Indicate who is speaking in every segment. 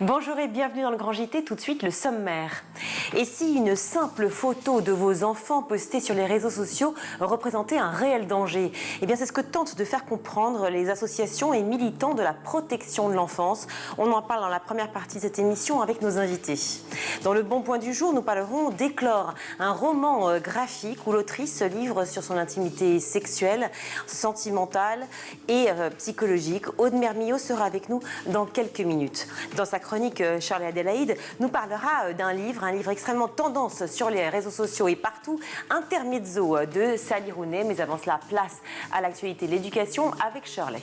Speaker 1: Bonjour et bienvenue dans le Grand JT, tout de suite le sommaire. Et si une simple photo de vos enfants postée sur les réseaux sociaux représentait un réel danger? Eh bien c'est ce que tentent de faire comprendre les associations et militants de la protection de l'enfance. On en parle dans la première partie de cette émission avec nos invités. Dans le bon point du jour, nous parlerons d'Éclore, un roman graphique où l'autrice se livre sur son intimité sexuelle, sentimentale et psychologique. Aude Mermillot sera avec nous dans quelques minutes. Dans sa chronique, Charlie Adélaïde nous parlera d'un livre, un livre extrêmement tendance sur les réseaux sociaux et partout, Intermezzo de Sally Rooney. Mais avant cela, place à l'actualité de l'éducation avec Shirley.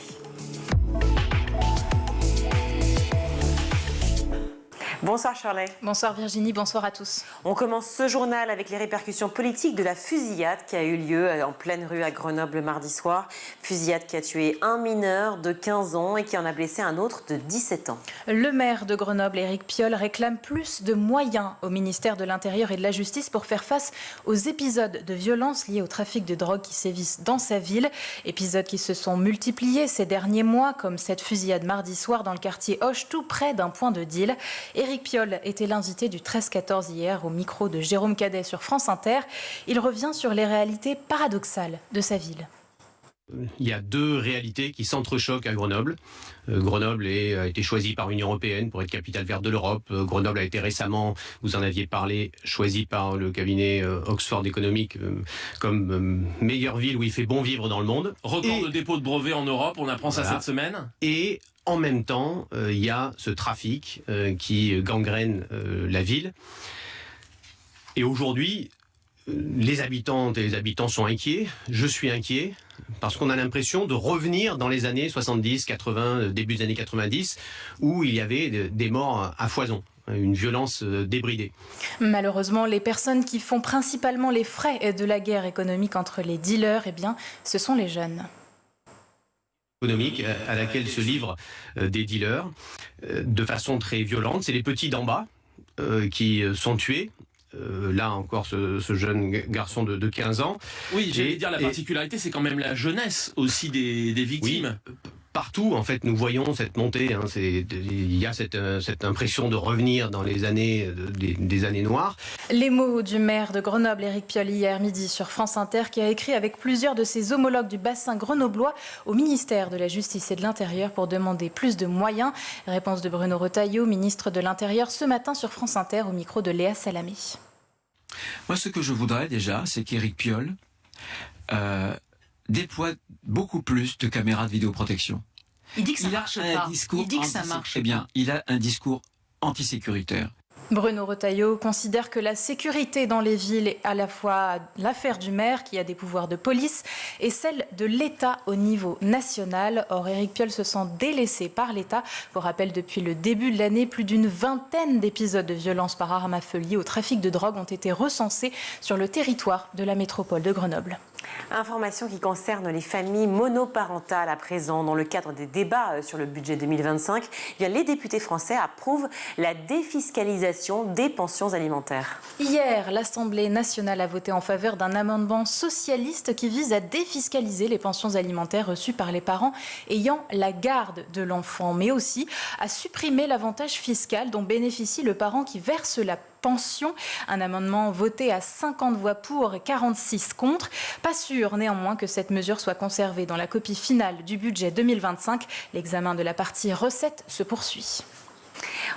Speaker 1: Bonsoir Shirley.
Speaker 2: Bonsoir Virginie, bonsoir à tous.
Speaker 1: On commence ce journal avec les répercussions politiques de la fusillade qui a eu lieu en pleine rue à Grenoble mardi soir. Fusillade qui a tué un mineur de 15 ans et qui en a blessé un autre de 17 ans.
Speaker 2: Le maire de Grenoble, Éric Piolle, réclame plus de moyens au ministère de l'Intérieur et de la Justice pour faire face aux épisodes de violence liés au trafic de drogue qui sévissent dans sa ville. Épisodes qui se sont multipliés ces derniers mois, comme cette fusillade mardi soir dans le quartier Hoche, tout près d'un point de deal. Éric Piolle était l'invité du 13-14 hier au micro de Jérôme Cadet sur France Inter. Il revient sur les réalités paradoxales de sa ville.
Speaker 3: Il y a deux réalités qui s'entrechoquent à Grenoble. Grenoble a été choisi par l'Union européenne pour être capitale verte de l'Europe. Grenoble a été récemment, vous en aviez parlé, choisi par le cabinet Oxford Economics comme meilleure ville où il fait bon vivre dans le monde.
Speaker 4: Record de dépôt de brevets en Europe, on apprend ça cette semaine.
Speaker 3: Et en même temps, il y a ce trafic qui gangrène la ville. Et aujourd'hui, les habitantes et les habitants sont inquiets. Je suis inquiet parce qu'on a l'impression de revenir dans les années 70, 80, début des années 90, où il y avait des morts à foison, une violence débridée.
Speaker 2: Malheureusement, les personnes qui font principalement les frais de la guerre économique entre les dealers, eh bien, ce sont les jeunes.
Speaker 3: Économique à laquelle se livrent des dealers de façon très violente. C'est les petits d'en bas qui sont tués. Là encore, ce jeune garçon de 15 ans.
Speaker 4: Oui, j'allais dire, la particularité, c'est quand même la jeunesse aussi des victimes.
Speaker 3: Oui, partout, en fait, nous voyons cette montée. Il y a cette impression de revenir dans les années, des années noires.
Speaker 2: Les mots du maire de Grenoble, Éric Piolle, hier midi sur France Inter, qui a écrit avec plusieurs de ses homologues du bassin grenoblois au ministère de la Justice et de l'Intérieur pour demander plus de moyens. Réponse de Bruno Retailleau, ministre de l'Intérieur, ce matin sur France Inter au micro de Léa Salamé.
Speaker 5: Moi, ce que je voudrais déjà, c'est qu'Éric Piolle déploie beaucoup plus de caméras de vidéoprotection.
Speaker 6: Il dit que ça marche pas. Il dit que ça marche.
Speaker 5: Eh bien, il a un discours antisécuritaire.
Speaker 2: Bruno Retailleau considère que la sécurité dans les villes est à la fois l'affaire du maire, qui a des pouvoirs de police, et celle de l'État au niveau national. Or, Éric Piolle se sent délaissé par l'État. Pour rappel, depuis le début de l'année, plus d'une vingtaine d'épisodes de violence par arme à feu liés au trafic de drogue ont été recensés sur le territoire de la métropole de Grenoble.
Speaker 1: Information qui concerne les familles monoparentales à présent. Dans le cadre des débats sur le budget 2025, les députés français approuvent la défiscalisation des pensions alimentaires.
Speaker 2: Hier, l'Assemblée nationale a voté en faveur d'un amendement socialiste qui vise à défiscaliser les pensions alimentaires reçues par les parents ayant la garde de l'enfant, mais aussi à supprimer l'avantage fiscal dont bénéficie le parent qui verse la pension. Un amendement voté à 50 voix pour et 46 contre. Pas sûr néanmoins que cette mesure soit conservée dans la copie finale du budget 2025. L'examen de la partie recettes se poursuit.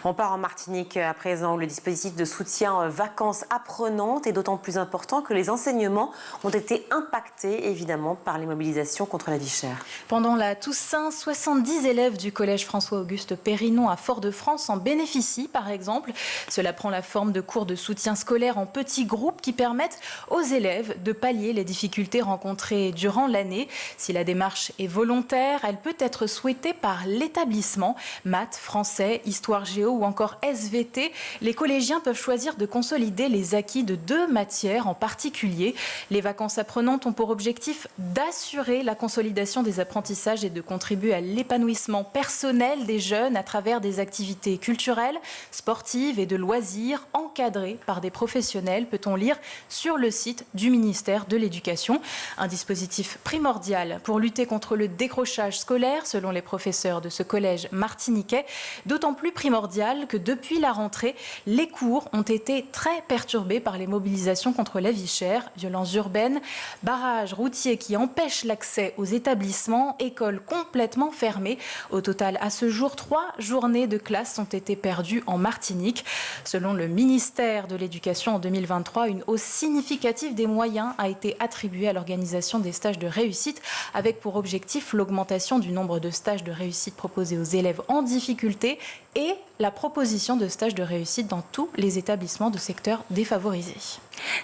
Speaker 1: On part en Martinique à présent où le dispositif de soutien vacances apprenantes est d'autant plus important que les enseignements ont été impactés évidemment par les mobilisations contre la vie chère.
Speaker 2: Pendant la Toussaint, 70 élèves du collège François-Auguste Périnon à Fort-de-France en bénéficient par exemple. Cela prend la forme de cours de soutien scolaire en petits groupes qui permettent aux élèves de pallier les difficultés rencontrées durant l'année. Si la démarche est volontaire, elle peut être souhaitée par l'établissement. Maths, français, histoire géo ou encore SVT, les collégiens peuvent choisir de consolider les acquis de 2 matières en particulier. Les vacances apprenantes ont pour objectif d'assurer la consolidation des apprentissages et de contribuer à l'épanouissement personnel des jeunes à travers des activités culturelles, sportives et de loisirs encadrées par des professionnels, peut-on lire sur le site du ministère de l'Éducation. Un dispositif primordial pour lutter contre le décrochage scolaire, selon les professeurs de ce collège martiniquais, d'autant plus primordial primordial que depuis la rentrée, les cours ont été très perturbés par les mobilisations contre la vie chère, violences urbaines, barrages routiers qui empêchent l'accès aux établissements, écoles complètement fermées. Au total, à ce jour, 3 journées de classe ont été perdues en Martinique. Selon le ministère de l'Éducation, en 2023, une hausse significative des moyens a été attribuée à l'organisation des stages de réussite, avec pour objectif l'augmentation du nombre de stages de réussite proposés aux élèves en difficulté et la proposition de stages de réussite dans tous les établissements de secteurs défavorisés.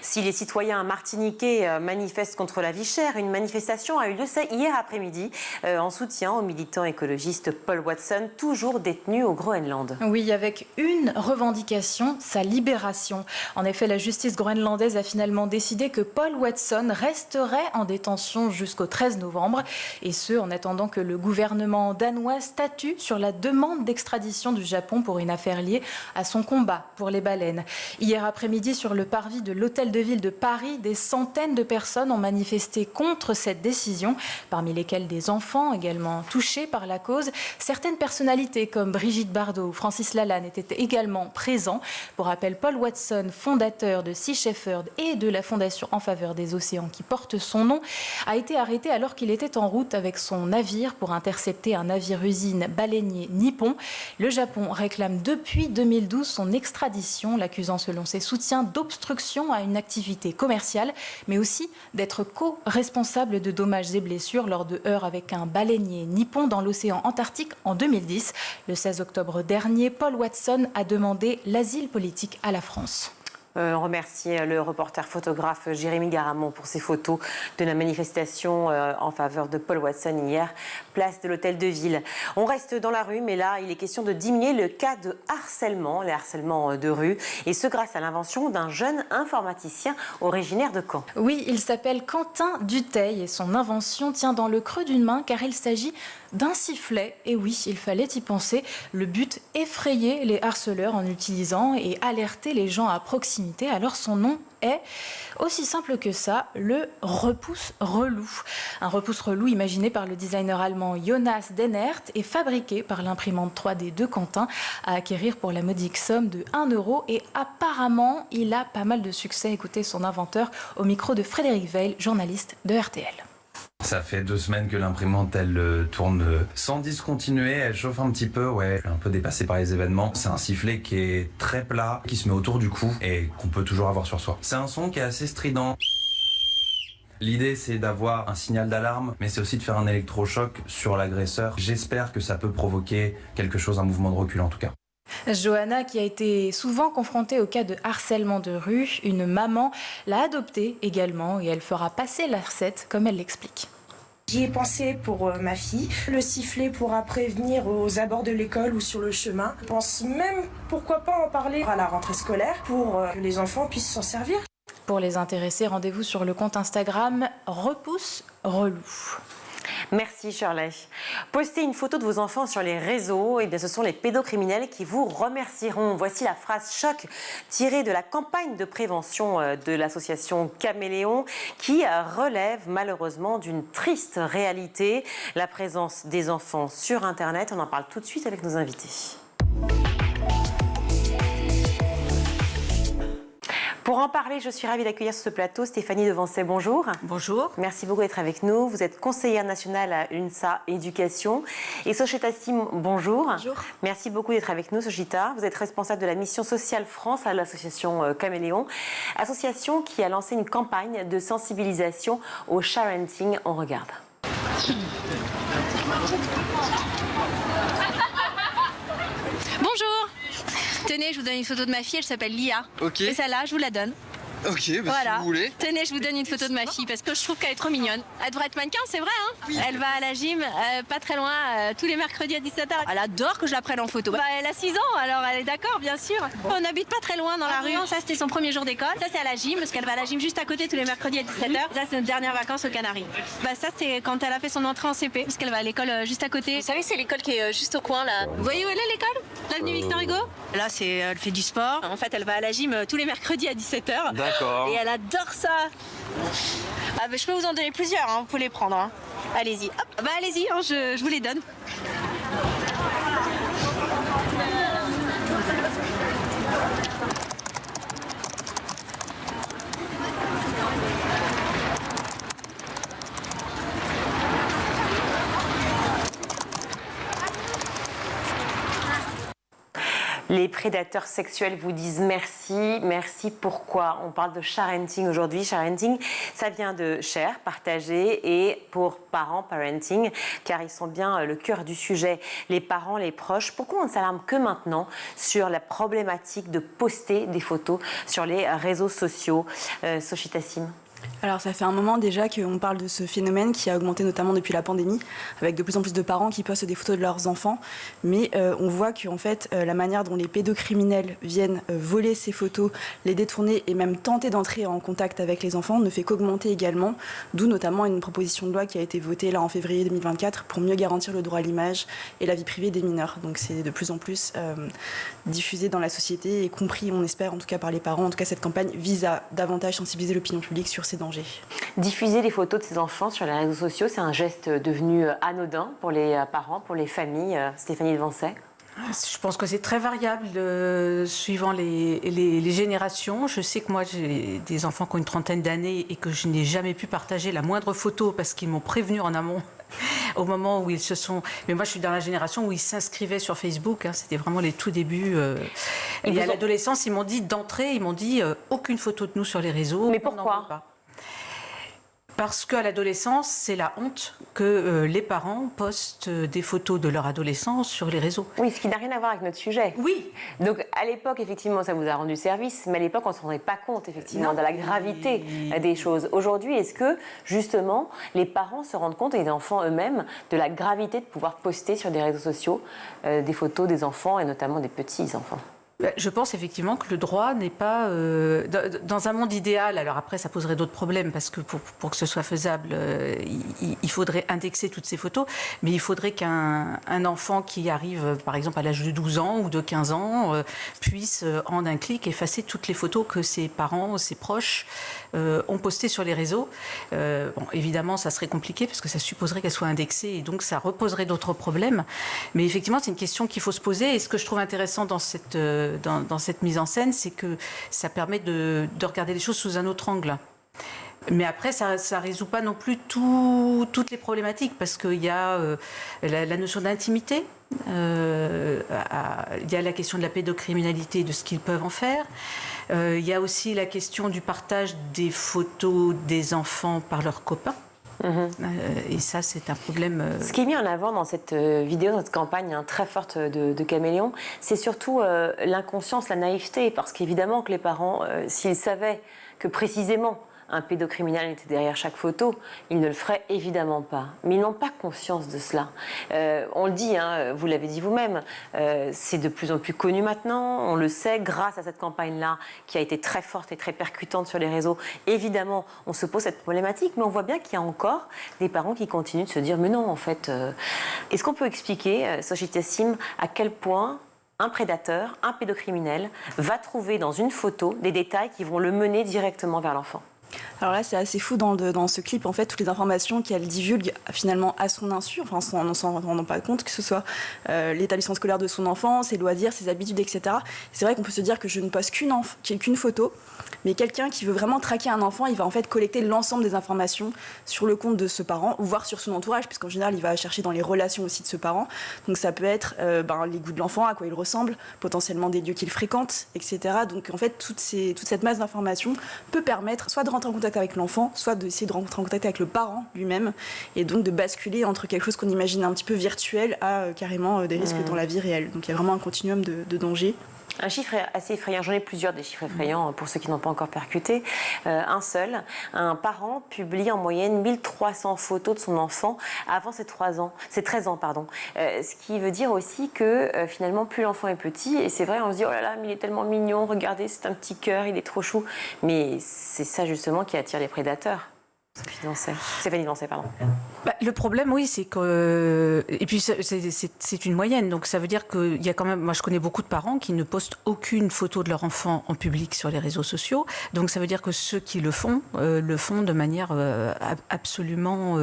Speaker 1: Si les citoyens martiniquais manifestent contre la vie chère, une manifestation a eu lieu hier après-midi en soutien au militant écologiste Paul Watson, toujours détenu au Groenland.
Speaker 2: Oui, avec une revendication, sa libération. En effet, la justice groenlandaise a finalement décidé que Paul Watson resterait en détention jusqu'au 13 novembre, et ce, en attendant que le gouvernement danois statue sur la demande d'extradition du Japon pour une affaire liée à son combat pour les baleines. Hier après-midi, sur le parvis de l'Hôtel de Ville de Paris, des centaines de personnes ont manifesté contre cette décision, parmi lesquelles des enfants également touchés par la cause. Certaines personnalités comme Brigitte Bardot ou Francis Lalanne étaient également présents. Pour rappel, Paul Watson, fondateur de Sea Shepherd et de la Fondation en faveur des océans qui porte son nom, a été arrêté alors qu'il était en route avec son navire pour intercepter un navire-usine baleinier nippon. Le Japon réclame depuis 2012 son extradition, l'accusant selon ses soutiens d'obstruction à une activité commerciale, mais aussi d'être co-responsable de dommages et blessures lors de heurts avec un baleinier nippon dans l'océan Antarctique en 2010. Le 16 octobre dernier, Paul Watson a demandé l'asile politique à la France.
Speaker 1: On remercie le reporter photographe Jérémy Garamond pour ses photos de la manifestation en faveur de Paul Watson hier, place de l'Hôtel de Ville. On reste dans la rue, mais là, il est question de diminuer le cas de harcèlement, les harcèlements de rue, et ce grâce à l'invention d'un jeune informaticien originaire de Caen.
Speaker 2: Oui, il s'appelle Quentin Dutheil et son invention tient dans le creux d'une main car il s'agit d'un sifflet. Et oui, il fallait y penser. Le but, effrayer les harceleurs en utilisant et alerter les gens à proximité. Alors son nom est aussi simple que ça, le repousse-relou. Un repousse-relou imaginé par le designer allemand Jonas Dennert et fabriqué par l'imprimante 3D de Quentin, à acquérir pour la modique somme de 1 €. Et apparemment, il a pas mal de succès. Écoutez son inventeur au micro de Frédéric Veil, journaliste de RTL.
Speaker 7: Ça fait 2 semaines que l'imprimante, elle tourne sans discontinuer, elle chauffe un petit peu, ouais, un peu dépassée par les événements. C'est un sifflet qui est très plat, qui se met autour du cou et qu'on peut toujours avoir sur soi. C'est un son qui est assez strident. L'idée, c'est d'avoir un signal d'alarme, mais c'est aussi de faire un électrochoc sur l'agresseur. J'espère que ça peut provoquer quelque chose, un mouvement de recul en tout cas.
Speaker 2: Johanna, qui a été souvent confrontée au cas de harcèlement de rue, une maman l'a adoptée également et elle fera passer la recette comme elle l'explique.
Speaker 8: J'y ai pensé pour ma fille, le sifflet pourra prévenir aux abords de l'école ou sur le chemin. Je pense même, pourquoi pas en parler à la rentrée scolaire pour que les enfants puissent s'en servir.
Speaker 2: Pour les intéressés, rendez-vous sur le compte Instagram repousse-relou.
Speaker 1: Merci Shirley. Postez une photo de vos enfants sur les réseaux, et bien ce sont les pédocriminels qui vous remercieront. Voici la phrase choc tirée de la campagne de prévention de l'association Caméléon qui relève malheureusement d'une triste réalité, la présence des enfants sur Internet. On en parle tout de suite avec nos invités. Pour en parler, je suis ravie d'accueillir sur ce plateau Stéphanie Devancey, bonjour.
Speaker 6: Bonjour.
Speaker 1: Merci beaucoup d'être avec nous. Vous êtes conseillère nationale à UNSA Éducation. Et Sochita Sim, bonjour.
Speaker 6: Bonjour.
Speaker 1: Merci beaucoup d'être avec nous, Sochita. Vous êtes responsable de la mission sociale France à l'association Caméléon, association qui a lancé une campagne de sensibilisation au sharenting. On regarde.
Speaker 9: Bonjour. Tenez, je vous donne une photo de ma fille, elle s'appelle Lia.
Speaker 10: Ok.
Speaker 9: Et celle-là, je vous la donne.
Speaker 10: Ok, bah
Speaker 9: voilà.
Speaker 10: si vous voulez.
Speaker 9: Tenez, je vous donne une photo de ma fille parce que je trouve qu'elle est trop mignonne. Elle devrait être mannequin, c'est vrai, hein?
Speaker 10: Oui.
Speaker 9: Elle va à la gym, pas très loin, tous les mercredis à 17h. Elle adore que je la prenne en photo. Bah, elle a 6 ans, alors elle est d'accord, bien sûr. Bon. On n'habite pas très loin dans la rue. Ça, c'était son premier jour d'école. Ça, c'est à la gym parce qu'elle va à la gym juste à côté tous les mercredis à 17h. Ça, c'est notre dernière vacances aux Canaries. Bah, ça, c'est quand elle a fait son entrée en CP parce qu'elle va à l'école juste à côté. Vous savez, c'est l'école qui est juste au coin là. Vous voyez où elle est l'école? L'avenue Victor Hugo? Là, elle fait du sport. En fait, elle va à la gym tous les mercredis à 17h.
Speaker 10: D'accord.
Speaker 9: Et elle adore ça. Ah, bah, je peux vous en donner plusieurs, hein. Vous pouvez les prendre. Hein. Allez-y. Hop. Bah, allez-y, hein, je vous les donne.
Speaker 1: Les prédateurs sexuels vous disent merci. Merci, pourquoi? On parle de sharenting aujourd'hui. Sharenting, ça vient de share, partager, et pour parents, parenting, car ils sont bien le cœur du sujet. Les parents, les proches. Pourquoi on ne s'alarme que maintenant sur la problématique de poster des photos sur les réseaux sociaux? Sochita Sim.
Speaker 10: Alors ça fait un moment déjà qu'on parle de ce phénomène qui a augmenté notamment depuis la pandémie, avec de plus en plus de parents qui postent des photos de leurs enfants. Mais on voit qu'en fait, la manière dont les pédocriminels viennent voler ces photos, les détourner et même tenter d'entrer en contact avec les enfants ne fait qu'augmenter également, d'où notamment une proposition de loi qui a été votée là en février 2024 pour mieux garantir le droit à l'image et la vie privée des mineurs. Donc c'est de plus en plus diffusé dans la société et compris, on espère, en tout cas par les parents. En tout cas, cette campagne vise à davantage sensibiliser l'opinion publique sur ces dangers.
Speaker 1: Diffuser les photos de ses enfants sur les réseaux sociaux, c'est un geste devenu anodin pour les parents, pour les familles. Stéphanie Devancey.
Speaker 6: Je pense que c'est très variable suivant les générations. Je sais que moi, j'ai des enfants qui ont une trentaine d'années et que je n'ai jamais pu partager la moindre photo parce qu'ils m'ont prévenu en amont au moment où ils se sont... Mais moi, je suis dans la génération où ils s'inscrivaient sur Facebook. Hein, c'était vraiment les tout débuts. Et à l'adolescence, ils m'ont dit d'entrée, ils m'ont dit aucune photo de nous sur les réseaux.
Speaker 1: Mais pourquoi ?
Speaker 6: Parce qu'à l'adolescence, c'est la honte que les parents postent des photos de leur adolescence sur les réseaux.
Speaker 1: Oui, ce qui n'a rien à voir avec notre sujet.
Speaker 6: Oui.
Speaker 1: Donc à l'époque, effectivement, ça vous a rendu service, mais à l'époque, on ne se rendait pas compte, effectivement, de la gravité des choses. Aujourd'hui, est-ce que, justement, les parents se rendent compte, et les enfants eux-mêmes, de la gravité de pouvoir poster sur des réseaux sociaux des photos des enfants, et notamment des petits-enfants ?
Speaker 6: Je pense effectivement que le droit n'est pas... dans un monde idéal, alors après ça poserait d'autres problèmes, parce que pour que ce soit faisable, il faudrait indexer toutes ces photos, mais il faudrait qu'un enfant qui arrive par exemple à l'âge de 12 ans ou de 15 ans puisse en un clic effacer toutes les photos que ses parents, ses proches ont postées sur les réseaux. Bon, évidemment ça serait compliqué parce que ça supposerait qu'elles soient indexées et donc ça reposerait d'autres problèmes, mais effectivement c'est une question qu'il faut se poser, et ce que je trouve intéressant dans cette mise en scène, c'est que ça permet de regarder les choses sous un autre angle. Mais après, ça ne résout pas non plus toutes les problématiques, parce qu'il y a la notion d'intimité, il y a la question de la pédocriminalité, de ce qu'ils peuvent en faire, il y a aussi la question du partage des photos des enfants par leurs copains. Et ça, c'est un problème.
Speaker 1: Ce qui est mis en avant dans cette vidéo, dans cette campagne très forte de Caméléon, c'est surtout l'inconscience, la naïveté. Parce qu'évidemment que les parents, s'ils savaient que précisément un pédocriminel était derrière chaque photo, ils ne le feraient évidemment pas. Mais ils n'ont pas conscience de cela. On le dit, hein, vous l'avez dit vous-même, c'est de plus en plus connu maintenant, on le sait, grâce à cette campagne-là, qui a été très forte et très percutante sur les réseaux. Évidemment, on se pose cette problématique, mais on voit bien qu'il y a encore des parents qui continuent de se dire « mais non, en fait... Est-ce qu'on peut expliquer, Sochita Sim, à quel point un prédateur, un pédocriminel, va trouver dans une photo des détails qui vont le mener directement vers l'enfant ?
Speaker 10: Alors là, c'est assez fou dans ce clip, en fait, toutes les informations qu'elle divulgue finalement à son insu, enfin, on ne s'en rend pas compte, que ce soit l'établissement scolaire de son enfant, ses loisirs, ses habitudes, etc. C'est vrai qu'on peut se dire que je ne poste qu'une photo, mais quelqu'un qui veut vraiment traquer un enfant, il va en fait collecter l'ensemble des informations sur le compte de ce parent, voire sur son entourage, puisqu'en général, il va chercher dans les relations aussi de ce parent. Donc ça peut être les goûts de l'enfant, à quoi il ressemble, potentiellement des lieux qu'il fréquente, etc. Donc en fait, toute cette masse d'informations peut permettre soit de rentrer en contact avec l'enfant, soit d'essayer de rentrer en contact avec le parent lui-même, et donc de basculer entre quelque chose qu'on imagine un petit peu virtuel à carrément des risques dans la vie réelle. Donc il y a vraiment un continuum de dangers.
Speaker 1: Un chiffre assez effrayant, j'en ai plusieurs des chiffres effrayants pour ceux qui n'ont pas encore percuté. Un seul, un parent publie en moyenne 1300 photos de son enfant avant ses 13 ans. Ce qui veut dire aussi que finalement plus l'enfant est petit, et c'est vrai, on se dit oh là là, mais il est tellement mignon, regardez, c'est un petit cœur, il est trop chou. Mais c'est ça justement qui attire les prédateurs. Stéphanie Devancey, pardon.
Speaker 6: Le problème, oui, c'est que... Et puis, c'est une moyenne. Donc, ça veut dire qu'il y a quand même... Moi, je connais beaucoup de parents qui ne postent aucune photo de leur enfant en public sur les réseaux sociaux. Donc, ça veut dire que ceux qui le font de manière absolument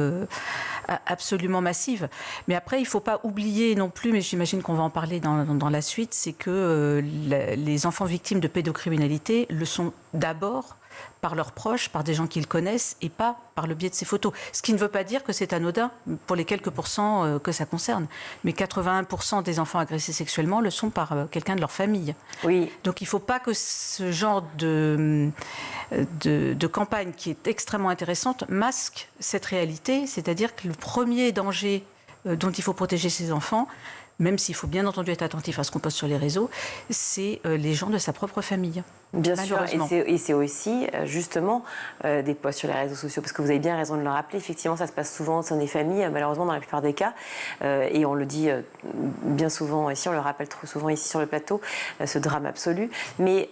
Speaker 6: massive. Mais après, il ne faut pas oublier non plus, mais j'imagine qu'on va en parler dans la suite, c'est que les enfants victimes de pédocriminalité le sont d'abord par leurs proches, par des gens qu'ils connaissent et pas par le biais de ces photos. Ce qui ne veut pas dire que c'est anodin pour les quelques pourcents que ça concerne. Mais 81% des enfants agressés sexuellement le sont par quelqu'un de leur famille.
Speaker 1: Oui.
Speaker 6: Donc il ne faut pas que ce genre de campagne qui est extrêmement intéressante masque cette réalité, c'est-à-dire que le premier danger dont il faut protéger ses enfants, même s'il faut bien entendu être attentif à ce qu'on poste sur les réseaux, c'est les gens de sa propre famille.
Speaker 1: Bien sûr, et c'est aussi justement des posts sur les réseaux sociaux, parce que vous avez bien raison de le rappeler, effectivement ça se passe souvent au sein des familles, malheureusement dans la plupart des cas, et on le dit bien souvent ici, on le rappelle trop souvent ici sur le plateau, ce drame absolu, mais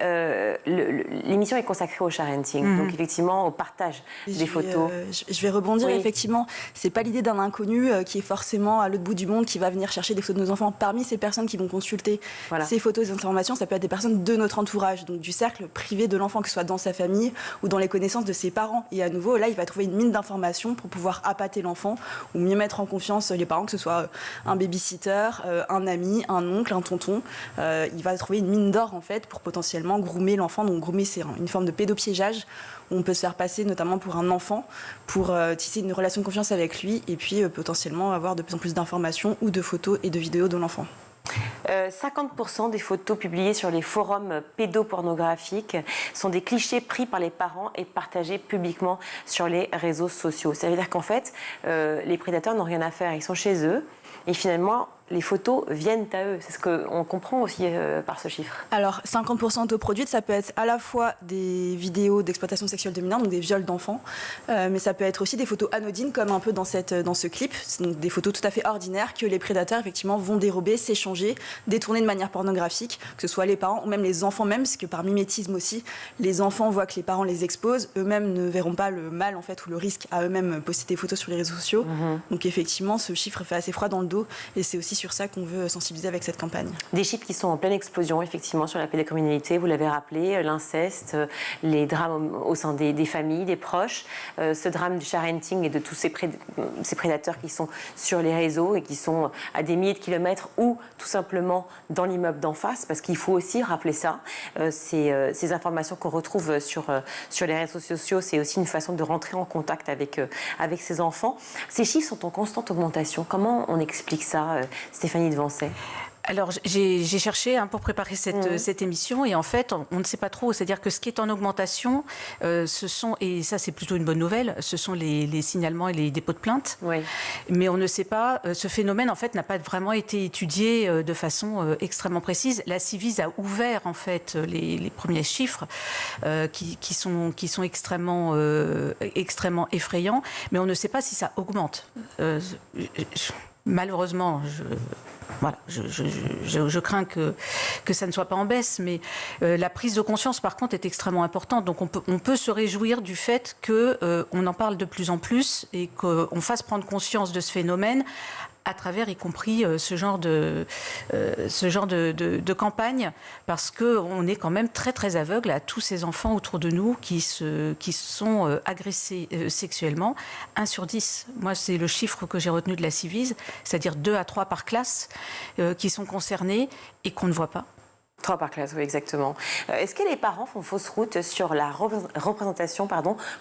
Speaker 1: l'émission est consacrée au sharenting, donc effectivement au partage des photos.
Speaker 10: Je vais rebondir, effectivement, c'est pas l'idée d'un inconnu qui est forcément à l'autre bout du monde qui va venir chercher des photos de nos enfants. Parmi ces personnes qui vont consulter ces photos et ces informations, ça peut être des personnes de notre entourage, donc du cercle privé de l'enfant, que ce soit dans sa famille ou dans les connaissances de ses parents. Et à nouveau, là, il va trouver une mine d'informations pour pouvoir appâter l'enfant ou mieux mettre en confiance les parents, que ce soit un babysitter, un ami, un oncle, un tonton. Il va trouver une mine d'or, en fait, pour potentiellement groomer l'enfant. Donc, groomer, c'est une forme de pédopiégeage où on peut se faire passer notamment pour un enfant, pour tisser une relation de confiance avec lui et puis potentiellement avoir de plus en plus d'informations ou de photos et de vidéos de l'enfant.
Speaker 1: 50% des photos publiées sur les forums pédopornographiques sont des clichés pris par les parents et partagés publiquement sur les réseaux sociaux. Ça veut dire qu'en fait, les prédateurs n'ont rien à faire, ils sont chez eux et finalement les photos viennent à eux. C'est ce qu'on comprend aussi par ce chiffre.
Speaker 10: Alors, 50% autoproduites, ça peut être à la fois des vidéos d'exploitation sexuelle de mineurs, donc des viols d'enfants, mais ça peut être aussi des photos anodines, comme un peu dans ce clip. Donc des photos tout à fait ordinaires que les prédateurs, effectivement, vont dérober, s'échanger, détourner de manière pornographique, que ce soit les parents ou même les enfants même, parce que par mimétisme aussi, les enfants voient que les parents les exposent, eux-mêmes ne verront pas le mal, en fait, ou le risque à eux-mêmes poster des photos sur les réseaux sociaux. Donc effectivement, ce chiffre fait assez froid dans le dos, et c'est aussi sur ça qu'on veut sensibiliser avec cette campagne.
Speaker 1: Des chiffres qui sont en pleine explosion, effectivement, sur la pédocriminalité, vous l'avez rappelé, l'inceste, les drames au sein des familles, des proches, ce drame du sharenting et de tous ces prédateurs qui sont sur les réseaux et qui sont à des milliers de kilomètres ou tout simplement dans l'immeuble d'en face, parce qu'il faut aussi rappeler ça. Ces informations qu'on retrouve sur les réseaux sociaux, c'est aussi une façon de rentrer en contact avec ces enfants. Ces chiffres sont en constante augmentation. Comment on explique ça, Stéphanie Devancey?
Speaker 6: Alors, j'ai cherché pour préparer cette émission et en fait, on ne sait pas trop. C'est-à-dire que ce qui est en augmentation, et ça c'est plutôt une bonne nouvelle, ce sont les signalements et les dépôts de plainte.
Speaker 1: Oui. Mais
Speaker 6: on ne sait pas, ce phénomène en fait n'a pas vraiment été étudié de façon extrêmement précise. La Ciivise a ouvert en fait les premiers chiffres qui sont extrêmement effrayants, mais on ne sait pas si ça augmente. Malheureusement, je crains que ça ne soit pas en baisse, mais la prise de conscience, par contre, est extrêmement importante. Donc, on peut se réjouir du fait qu'on en parle de plus en plus et qu'on fasse prendre conscience de ce phénomène à travers, y compris ce genre de campagne, parce qu'on est quand même très très aveugle à tous ces enfants autour de nous qui sont agressés sexuellement. 1 sur 10, moi c'est le chiffre que j'ai retenu de la Ciivise, c'est-à-dire 2 à 3 par classe qui sont concernés et qu'on ne voit pas.
Speaker 1: 3 par classe, oui, exactement. Est-ce que les parents font fausse route sur la représentation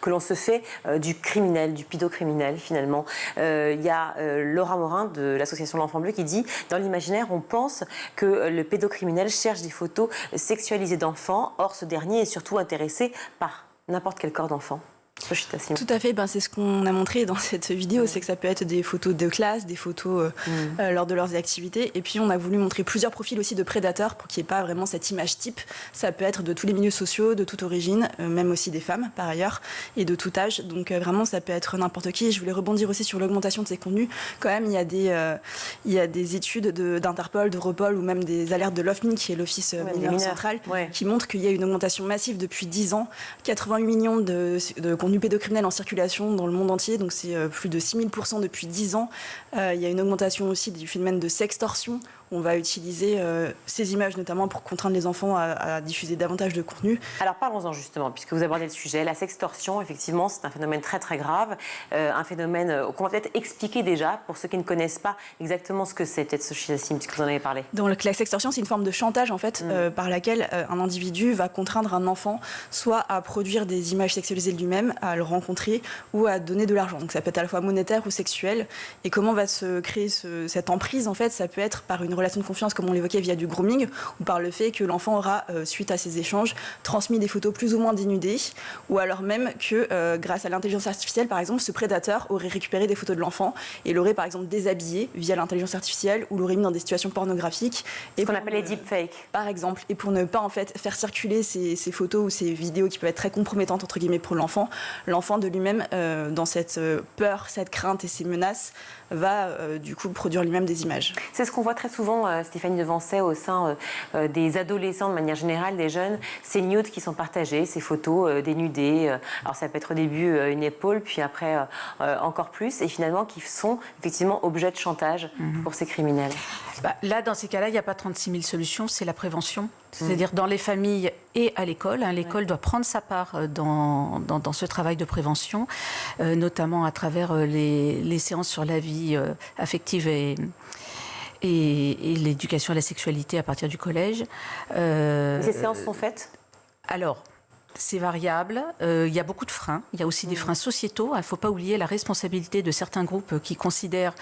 Speaker 1: que l'on se fait du criminel, du pédocriminel, finalement? Il y a Laura Morin de l'association L'Enfant Bleu qui dit « Dans l'imaginaire, on pense que le pédocriminel cherche des photos sexualisées d'enfants. Or, ce dernier est surtout intéressé par n'importe quel corps d'enfant. »
Speaker 10: Tout à fait, c'est ce qu'on a montré dans cette vidéo, c'est que ça peut être des photos de classe, des photos lors de leurs activités, et puis on a voulu montrer plusieurs profils aussi de prédateurs pour qu'il n'y ait pas vraiment cette image type. Ça peut être de tous les milieux sociaux, de toute origine, même aussi des femmes par ailleurs, et de tout âge, donc vraiment ça peut être n'importe qui. Et je voulais rebondir aussi sur l'augmentation de ces contenus. Quand même, il y a des études d'Interpol, d'Europol, ou même des alertes de l'OFMI, qui est l'Office mineur central, qui montrent qu'il y a une augmentation massive depuis 10 ans, 88 millions de contenus pédocriminels en circulation dans le monde entier, donc c'est plus de 6000% depuis 10 ans. Il y a une augmentation aussi du phénomène de sextorsion, On va utiliser ces images notamment pour contraindre les enfants à diffuser davantage de contenu.
Speaker 1: Alors parlons-en justement, puisque vous abordez le sujet. La sextorsion, effectivement, c'est un phénomène très très grave, un phénomène qu'on va peut-être expliquer déjà pour ceux qui ne connaissent pas exactement ce que c'est, peut-être Sophie Zassim, puisque vous en avez parlé.
Speaker 10: Donc la sextorsion, c'est une forme de chantage en fait, par laquelle un individu va contraindre un enfant soit à produire des images sexualisées de lui-même, à le rencontrer ou à donner de l'argent. Donc ça peut être à la fois monétaire ou sexuel. Et comment va se créer cette emprise en fait? Ça peut être par une relation de confiance, comme on l'évoquait, via du grooming, ou par le fait que l'enfant aura, suite à ces échanges, transmis des photos plus ou moins dénudées, ou alors même que grâce à l'intelligence artificielle, par exemple, ce prédateur aurait récupéré des photos de l'enfant et l'aurait par exemple déshabillé via l'intelligence artificielle ou l'aurait mis dans des situations pornographiques.
Speaker 1: Ce qu'on appelle les deepfakes.
Speaker 10: Par exemple. Et pour ne pas en fait faire circuler ces photos ou ces vidéos qui peuvent être très compromettantes entre guillemets pour l'enfant de lui-même, dans cette peur, cette crainte et ces menaces, va du coup produire lui-même des images.
Speaker 1: C'est ce qu'on voit très souvent, Stéphanie Devancey, au sein des adolescents de manière générale, des jeunes, ces nudes qui sont partagées, ces photos dénudées. Alors ça peut être au début une épaule, puis après encore plus, et finalement qui sont effectivement objets de chantage pour ces criminels.
Speaker 6: Là, dans ces cas-là, il n'y a pas 36 000 solutions, c'est la prévention. C'est-à-dire dans les familles et à l'école. L'école doit prendre sa part dans ce travail de prévention, notamment à travers les séances sur la vie affective et l'éducation à la sexualité à partir du collège.
Speaker 1: Ces séances sont faites ?
Speaker 6: Alors, c'est variable. Il y a beaucoup de freins. Il y a aussi des freins sociétaux. Il ne faut pas oublier la responsabilité de certains groupes qui considèrent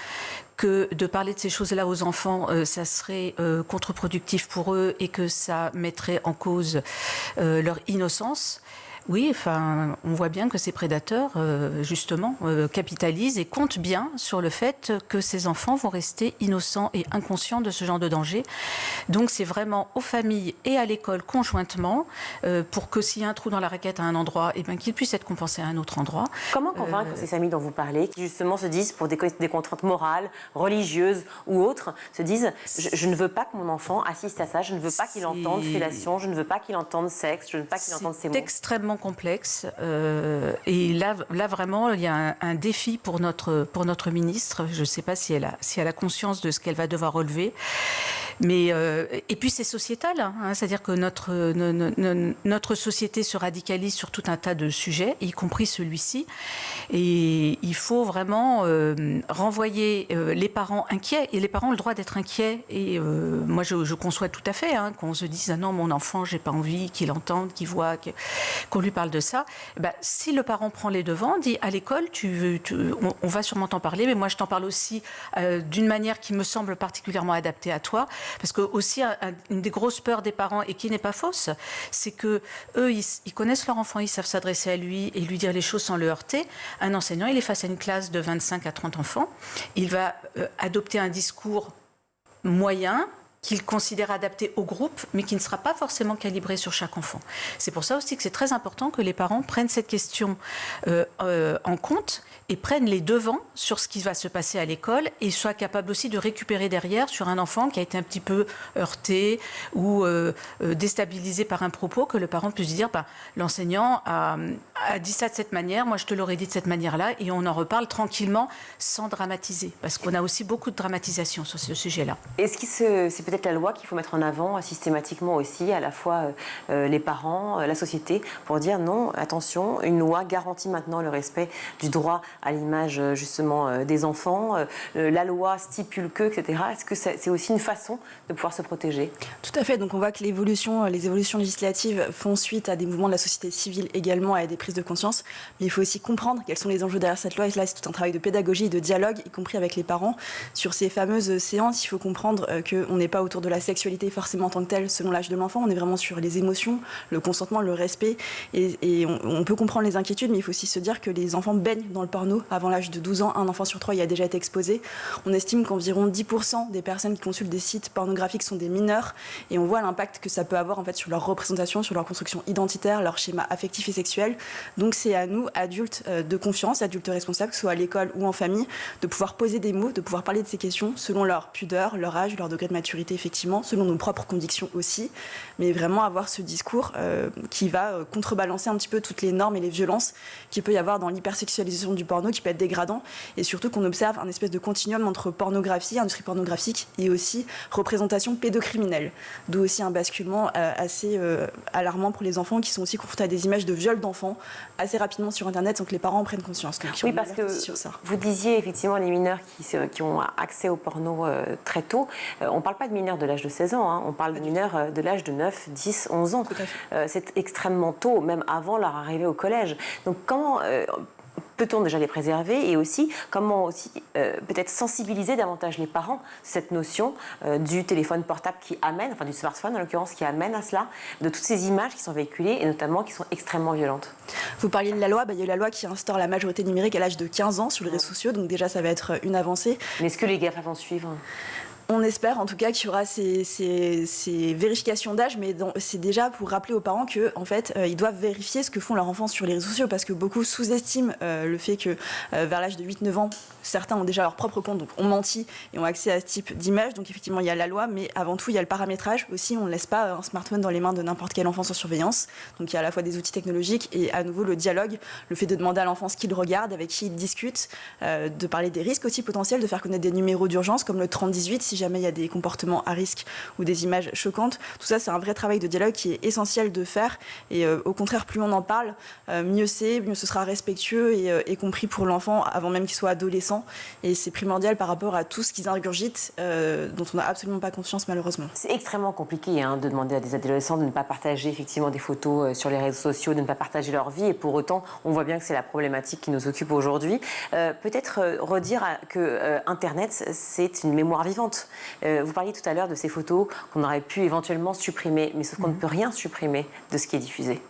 Speaker 6: que de parler de ces choses-là aux enfants, ça serait contre-productif pour eux et que ça mettrait en cause leur innocence. Oui, enfin, on voit bien que ces prédateurs, justement, capitalisent et comptent bien sur le fait que ces enfants vont rester innocents et inconscients de ce genre de danger. Donc, c'est vraiment aux familles et à l'école conjointement, pour que s'il y a un trou dans la raquette à un endroit, eh bien, qu'il puisse être compensé à un autre endroit.
Speaker 1: Comment convaincre ces familles dont vous parlez, qui justement se disent, pour des contraintes morales, religieuses ou autres, se disent je ne veux pas que mon enfant assiste à ça, je ne veux pas qu'il entende fellation, je ne veux pas qu'il entende sexe, je ne veux pas qu'il entende ces mots.
Speaker 6: C'est extrêmement complexe et là vraiment il y a un défi pour notre ministre. Je ne sais pas si elle a conscience de ce qu'elle va devoir relever, mais et puis c'est sociétal, c'est-à-dire que notre société se radicalise sur tout un tas de sujets, y compris celui-ci, et il faut vraiment renvoyer les parents inquiets, et les parents ont le droit d'être inquiets, et moi je conçois tout à fait qu'on se dise non, mon enfant, j'ai pas envie qu'il entende, qu'il voit, qu'on lui parle de ça. Si le parent prend les devants, dit à l'école, on va sûrement t'en parler, mais moi je t'en parle aussi d'une manière qui me semble particulièrement adaptée à toi, parce que aussi une des grosses peurs des parents, et qui n'est pas fausse, c'est que eux ils connaissent leur enfant, ils savent s'adresser à lui et lui dire les choses sans le heurter. Un enseignant, il est face à une classe de 25 à 30 enfants, il va adopter un discours moyen, qu'il considère adapté au groupe, mais qui ne sera pas forcément calibré sur chaque enfant. C'est pour ça aussi que c'est très important que les parents prennent cette question en compte et prennent les devants sur ce qui va se passer à l'école et soient capables aussi de récupérer derrière sur un enfant qui a été un petit peu heurté ou déstabilisé par un propos, que le parent puisse dire l'enseignant a dit ça de cette manière, moi je te l'aurais dit de cette manière-là, et on en reparle tranquillement sans dramatiser, parce qu'on a aussi beaucoup de dramatisation sur ce sujet-là.
Speaker 1: Est-ce que c'est peut-être la loi qu'il faut mettre en avant systématiquement aussi, à la fois les parents, la société, pour dire non, attention, une loi garantit maintenant le respect du droit à l'image justement des enfants, la loi stipule que, etc. Est-ce que c'est aussi une façon de pouvoir se protéger?
Speaker 10: Tout à fait, donc on voit que les évolutions législatives font suite à des mouvements de la société civile également, et à des prises de conscience, mais il faut aussi comprendre quels sont les enjeux derrière cette loi, et là c'est tout un travail de pédagogie et de dialogue, y compris avec les parents. Sur ces fameuses séances, il faut comprendre qu'on n'est pas autour de la sexualité forcément en tant que telle selon l'âge de l'enfant, on est vraiment sur les émotions, le consentement, le respect, et on peut comprendre les inquiétudes, mais il faut aussi se dire que les enfants baignent dans le porno avant l'âge de 12 ans, un enfant sur 3 y a déjà été exposé. On estime qu'environ 10% des personnes qui consultent des sites pornographiques sont des mineurs, et on voit l'impact que ça peut avoir en fait sur leur représentation, sur leur construction identitaire, leur schéma affectif et sexuel. Donc c'est à nous, adultes de confiance, adultes responsables, que ce soit à l'école ou en famille, de pouvoir poser des mots, de pouvoir parler de ces questions selon leur pudeur, leur âge, leur degré de maturité. sécurité, effectivement, selon nos propres convictions aussi, mais vraiment avoir ce discours qui va contrebalancer un petit peu toutes les normes et les violences qu'il peut y avoir dans l'hypersexualisation du porno, qui peut être dégradant, et surtout qu'on observe un espèce de continuum entre pornographie, industrie pornographique, et aussi représentation pédocriminelle, d'où aussi un basculement assez alarmant pour les enfants qui sont aussi confrontés à des images de viol d'enfants assez rapidement sur Internet sans que les parents en prennent conscience. Donc,
Speaker 1: oui, parce que
Speaker 10: sur ça.
Speaker 1: Vous disiez effectivement les mineurs qui ont accès au porno très tôt. On ne parle pas de mineurs de l'âge de 16 ans, hein. On parle de mineurs de l'âge de 9, 10, 11 ans. C'est extrêmement tôt, même avant leur arrivée au collège. Donc comment peut-on déjà les préserver, et aussi comment aussi peut-être sensibiliser davantage les parents cette notion du téléphone portable qui amène, enfin du smartphone en l'occurrence, qui amène à cela, de toutes ces images qui sont véhiculées et notamment qui sont extrêmement violentes.
Speaker 10: Vous parliez de la loi, il y a eu la loi qui instaure la majorité numérique à l'âge de 15 ans sur les réseaux sociaux, donc déjà ça va être une avancée.
Speaker 1: Mais est-ce que les GAFA vont suivre ?
Speaker 10: On espère en tout cas qu'il y aura ces vérifications d'âge, mais c'est déjà pour rappeler aux parents qu'en fait, ils doivent vérifier ce que font leurs enfants sur les réseaux sociaux, parce que beaucoup sous-estiment le fait que vers l'âge de 8-9 ans, certains ont déjà leur propre compte, donc ont menti et ont accès à ce type d'image. Donc effectivement, il y a la loi, mais avant tout, il y a le paramétrage aussi. On ne laisse pas un smartphone dans les mains de n'importe quel enfant sans surveillance. Donc il y a à la fois des outils technologiques et à nouveau le dialogue, le fait de demander à l'enfant ce qu'il regarde, avec qui il discute, de parler des risques aussi potentiels, de faire connaître des numéros d'urgence comme le 3018 si jamais il y a des comportements à risque ou des images choquantes. Tout ça, c'est un vrai travail de dialogue qui est essentiel de faire. Et au contraire, plus on en parle, mieux c'est, mieux ce sera respectueux et compris pour l'enfant avant même qu'il soit adolescent. Et c'est primordial par rapport à tout ce qu'ils ingurgitent, dont on n'a absolument pas conscience malheureusement. C'est
Speaker 1: extrêmement compliqué de demander à des adolescents de ne pas partager effectivement des photos sur les réseaux sociaux, de ne pas partager leur vie. Et pour autant, on voit bien que c'est la problématique qui nous occupe aujourd'hui. Peut-être redire que Internet, c'est une mémoire vivante. Vous parliez tout à l'heure de ces photos qu'on aurait pu éventuellement supprimer, mais sauf qu'on ne peut rien supprimer de ce qui est diffusé.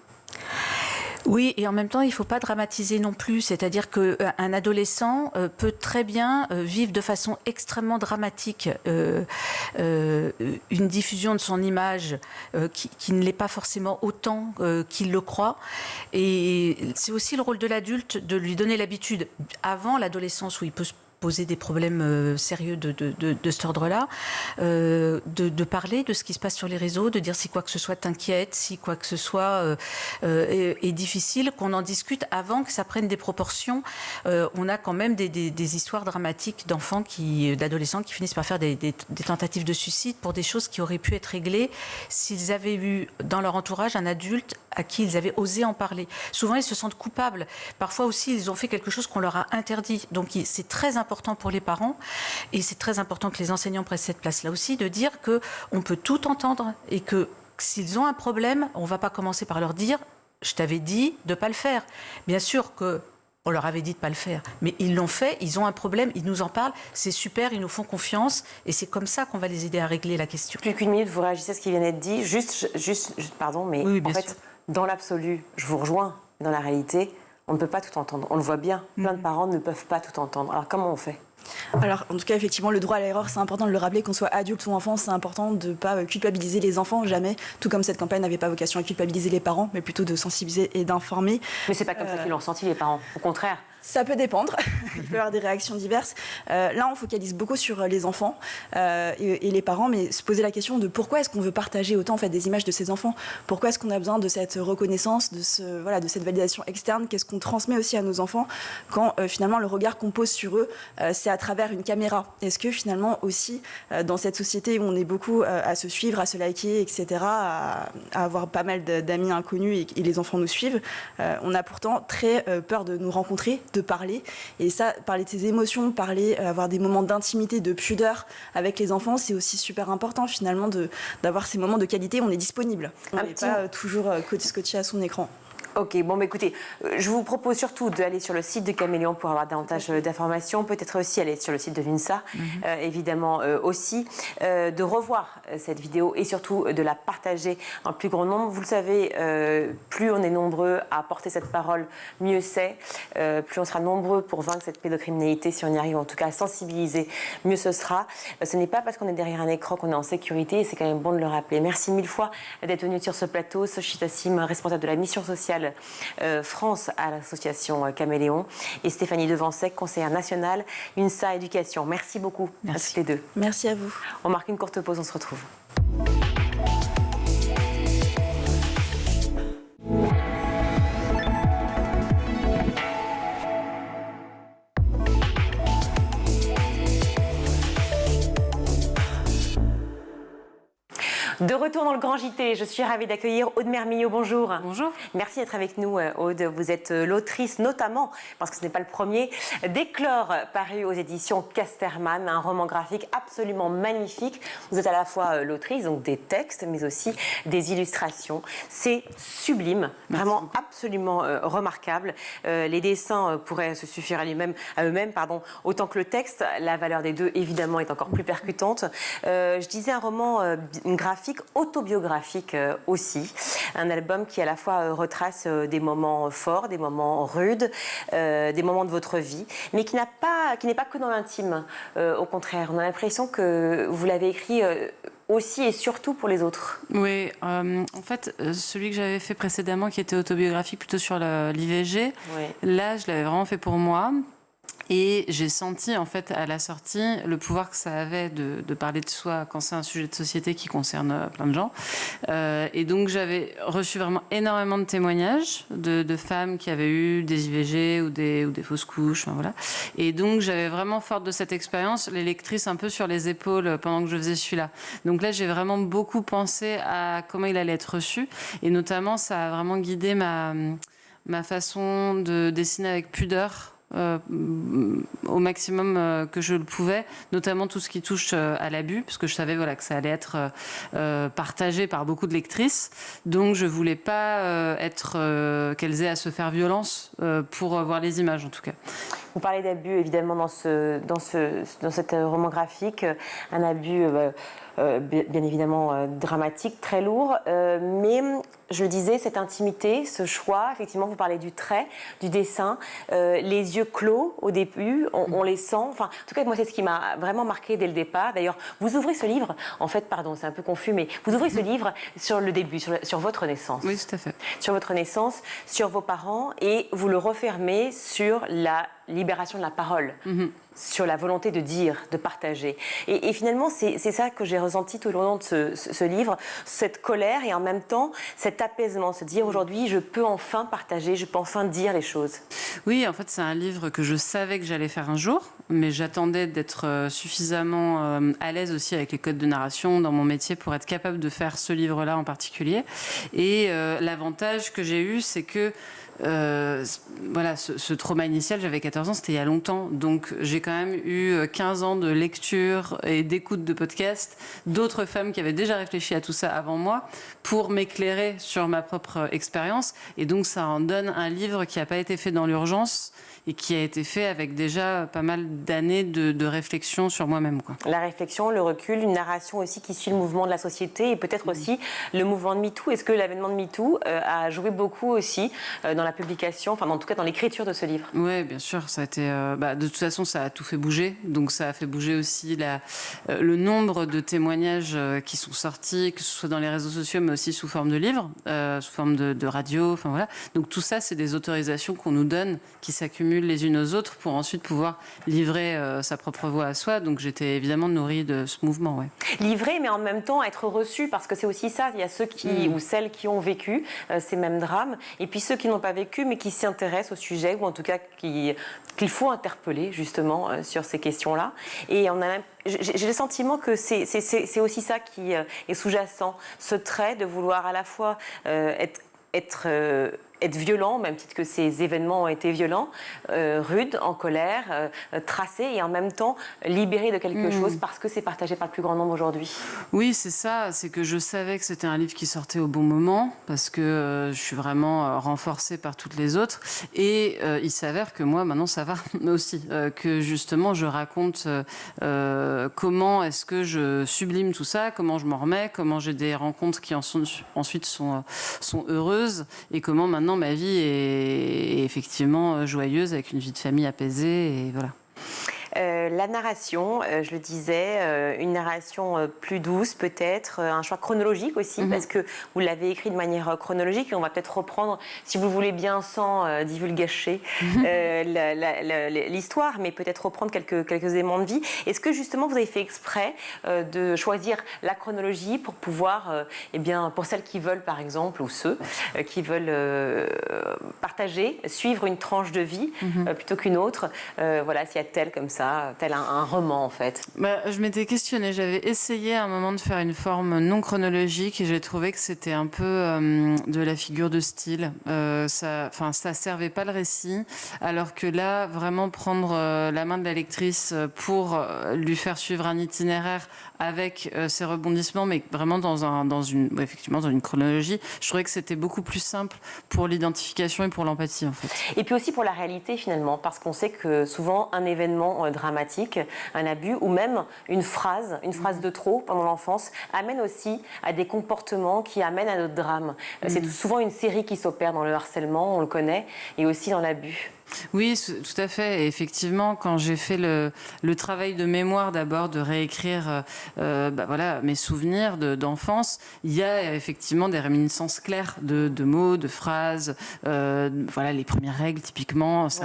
Speaker 6: Oui, et en même temps, il ne faut pas dramatiser non plus. C'est-à-dire qu'un adolescent peut très bien vivre de façon extrêmement dramatique une diffusion de son image qui ne l'est pas forcément autant qu'il le croit. Et c'est aussi le rôle de l'adulte de lui donner l'habitude, avant l'adolescence où il peut se poser des problèmes sérieux de cet ordre-là, de parler de ce qui se passe sur les réseaux, de dire si quoi que ce soit t'inquiète, si quoi que ce soit est difficile, qu'on en discute avant que ça prenne des proportions. On a quand même des histoires dramatiques d'enfants, d'adolescents qui finissent par faire des tentatives de suicide pour des choses qui auraient pu être réglées s'ils avaient eu dans leur entourage un adulte à qui ils avaient osé en parler. Souvent, ils se sentent coupables. Parfois aussi, ils ont fait quelque chose qu'on leur a interdit. Donc, c'est très important pour les parents et c'est très important que les enseignants prennent cette place-là aussi, de dire qu'on peut tout entendre et que s'ils ont un problème, on ne va pas commencer par leur dire « je t'avais dit de ne pas le faire ». Bien sûr qu'on leur avait dit de ne pas le faire, mais ils l'ont fait, ils ont un problème, ils nous en parlent, c'est super, ils nous font confiance et c'est comme ça qu'on va les aider à régler la question.
Speaker 1: Plus qu'une minute, vous réagissez à ce qui vient d'être dit. Juste, pardon, mais
Speaker 6: oui,
Speaker 1: en fait, dans l'absolu, je vous rejoins, dans la réalité, on ne peut pas tout entendre. On le voit bien, plein de parents ne peuvent pas tout entendre. Alors comment on fait ?
Speaker 10: Alors, en tout cas, effectivement, le droit à l'erreur, c'est important de le rappeler, qu'on soit adulte ou enfant, c'est important de ne pas culpabiliser les enfants, jamais. Tout comme cette campagne n'avait pas vocation à culpabiliser les parents, mais plutôt de sensibiliser et d'informer.
Speaker 1: Mais c'est pas comme ça qu'ils l'ont ressenti, les parents. Au contraire.
Speaker 10: Ça peut dépendre. Il peut y avoir des réactions diverses. Là, on focalise beaucoup sur les enfants et les parents, mais se poser la question de pourquoi est-ce qu'on veut partager autant des images de ces enfants ? Pourquoi est-ce qu'on a besoin de cette reconnaissance, de cette validation externe ? Qu'est-ce qu'on transmet aussi à nos enfants quand finalement le regard qu'on pose sur eux, c'est à travers une caméra ? Est-ce que finalement aussi, dans cette société où on est beaucoup à se suivre, à se liker, etc., à avoir pas mal d'amis inconnus et les enfants nous suivent, on a pourtant très peur de nous rencontrer, de parler. Et ça, parler de ses émotions, avoir des moments d'intimité, de pudeur avec les enfants, c'est aussi super important finalement d'avoir ces moments de qualité où on est disponible. On n'est pas toujours scotché à son écran.
Speaker 1: Ok, bon, mais écoutez, je vous propose surtout d'aller sur le site de Caméléon pour avoir davantage d'informations, peut-être aussi aller sur le site de l'UNSA, évidemment aussi, de revoir cette vidéo et surtout de la partager en plus grand nombre. Vous le savez, plus on est nombreux à porter cette parole, mieux c'est. Plus on sera nombreux pour vaincre cette pédocriminalité, si on y arrive en tout cas à sensibiliser, mieux ce sera. Ce n'est pas parce qu'on est derrière un écran qu'on est en sécurité et c'est quand même bon de le rappeler. Merci mille fois d'être venu sur ce plateau. Sochit Tassim, responsable de la mission sociale Michel France à l'association Caméléon et Stéphanie Devansec, conseillère nationale UNSA Éducation. Merci beaucoup à toutes les deux.
Speaker 10: Merci à vous.
Speaker 1: On marque une courte pause, on se retrouve. De retour dans le Grand JT, je suis ravie d'accueillir Aude Mermillot. Bonjour.
Speaker 11: Bonjour.
Speaker 1: Merci d'être avec nous, Aude. Vous êtes l'autrice, notamment, parce que ce n'est pas le premier, d'Éclore, paru aux éditions Casterman, un roman graphique absolument magnifique. Vous êtes à la fois l'autrice, donc des textes, mais aussi des illustrations. C'est sublime, vraiment absolument remarquable. Les dessins pourraient se suffire à eux-mêmes, autant que le texte. La valeur des deux, évidemment, est encore plus percutante. Je disais un roman graphique, autobiographique aussi. Un album qui à la fois retrace des moments forts, des moments rudes, des moments de votre vie, mais qui n'est pas que dans l'intime. Au contraire, on a l'impression que vous l'avez écrit aussi et surtout pour les autres.
Speaker 11: Oui, en fait, celui que j'avais fait précédemment, qui était autobiographique plutôt sur l'IVG, là, je l'avais vraiment fait pour moi. Et j'ai senti, en fait, à la sortie, le pouvoir que ça avait de parler de soi quand c'est un sujet de société qui concerne plein de gens. Et donc, j'avais reçu vraiment énormément de témoignages de femmes qui avaient eu des IVG ou des fausses couches. Enfin, voilà. Et donc, j'avais vraiment, forte de cette expérience, les lectrices un peu sur les épaules pendant que je faisais celui-là. Donc là, j'ai vraiment beaucoup pensé à comment il allait être reçu. Et notamment, ça a vraiment guidé ma façon de dessiner avec pudeur. Au maximum que je le pouvais, notamment tout ce qui touche à l'abus, parce que je savais que ça allait être partagé par beaucoup de lectrices. Donc je voulais pas qu'elles aient à se faire violence pour voir les images, en tout cas.
Speaker 1: Vous parlez d'abus, évidemment, dans cet roman graphique, un abus bien évidemment dramatique, très lourd, mais je le disais, cette intimité, ce choix, effectivement, vous parlez du trait, du dessin, les yeux clos au début, on les sent, enfin, en tout cas, moi, c'est ce qui m'a vraiment marqué dès le départ. D'ailleurs, vous ouvrez ce livre, en fait, pardon, c'est un peu confus, mais vous ouvrez ce livre sur le début, sur votre naissance.
Speaker 11: Oui, tout à fait.
Speaker 1: Sur votre naissance, sur vos parents, et vous le refermez sur la libération de la parole, sur la volonté de dire, de partager. Et finalement, c'est ça que j'ai ressenti tout au long de ce livre, cette colère et en même temps cet apaisement, se dire aujourd'hui, je peux enfin partager, je peux enfin dire les choses.
Speaker 11: Oui, en fait, c'est un livre que je savais que j'allais faire un jour, mais j'attendais d'être suffisamment à l'aise aussi avec les codes de narration dans mon métier pour être capable de faire ce livre-là en particulier. Et l'avantage que j'ai eu, c'est que ce trauma initial, j'avais 14 ans, c'était il y a longtemps, donc j'ai quand même eu 15 ans de lecture et d'écoute de podcasts d'autres femmes qui avaient déjà réfléchi à tout ça avant moi pour m'éclairer sur ma propre expérience, et donc ça en donne un livre qui n'a pas été fait dans l'urgence et qui a été fait avec déjà pas mal d'années de réflexion sur moi-même, quoi.
Speaker 1: La réflexion, le recul, une narration aussi qui suit le mouvement de la société et peut-être aussi le mouvement de MeToo. Est-ce que l'avènement de MeToo a joué beaucoup aussi dans la publication, enfin en tout cas dans l'écriture de ce livre?
Speaker 11: Oui, bien sûr, ça a été, de toute façon ça a tout fait bouger, donc ça a fait bouger aussi le nombre de témoignages qui sont sortis, que ce soit dans les réseaux sociaux mais aussi sous forme de livres, sous forme de radio, enfin voilà. Donc tout ça, c'est des autorisations qu'on nous donne qui s'accumulent les unes aux autres pour ensuite pouvoir livrer sa propre voix à soi. Donc j'étais évidemment nourrie de ce mouvement. Ouais.
Speaker 1: Livrer, mais en même temps être reçu, parce que c'est aussi ça, il y a ceux ou celles qui ont vécu ces mêmes drames, et puis ceux qui n'ont pas vécu mais qui s'y intéressent au sujet, ou en tout cas qu'il faut interpeller justement sur ces questions-là. Et j'ai le sentiment que c'est aussi ça qui est sous-jacent, ce trait de vouloir à la fois être violent, au même titre que ces événements ont été violents, rudes, en colère, tracés, et en même temps libérés de quelque chose parce que c'est partagé par le plus grand nombre aujourd'hui.
Speaker 11: Oui, c'est ça, c'est que je savais que c'était un livre qui sortait au bon moment, parce que je suis vraiment renforcée par toutes les autres, et il s'avère que moi, maintenant, ça va aussi, que justement, je raconte comment est-ce que je sublime tout ça, comment je m'en remets, comment j'ai des rencontres qui ensuite sont heureuses, et comment maintenant ma vie est effectivement joyeuse avec une vie de famille apaisée, et voilà.
Speaker 1: La narration, je le disais, une narration plus douce peut-être, un choix chronologique aussi, parce que vous l'avez écrit de manière chronologique, et on va peut-être reprendre, si vous voulez bien, sans divulgacher l'histoire, mais peut-être reprendre quelques éléments de vie. Est-ce que justement vous avez fait exprès de choisir la chronologie pour pouvoir, pour celles qui veulent par exemple, ou ceux qui veulent partager, suivre une tranche de vie plutôt qu'une autre, voilà, s'il y a tel comme ça, tel un roman en fait.
Speaker 11: Je m'étais questionnée, j'avais essayé à un moment de faire une forme non chronologique et j'ai trouvé que c'était un peu de la figure de style. Ça servait pas le récit, alors que là, vraiment prendre la main de la lectrice pour lui faire suivre un itinéraire avec ses rebondissements, mais vraiment dans une chronologie, je trouvais que c'était beaucoup plus simple pour l'identification et pour l'empathie en fait.
Speaker 1: Et puis aussi pour la réalité finalement, parce qu'on sait que souvent un événement dramatique, un abus ou même une phrase de trop pendant l'enfance amène aussi à des comportements qui amènent à d'autres drames. C'est souvent une série qui s'opère dans le harcèlement, on le connaît, et aussi dans l'abus.
Speaker 11: Oui, tout à fait. Et effectivement, quand j'ai fait le travail de mémoire d'abord, de réécrire mes souvenirs d'enfance, il y a effectivement des réminiscences claires de mots, de phrases. Les premières règles, typiquement, c'est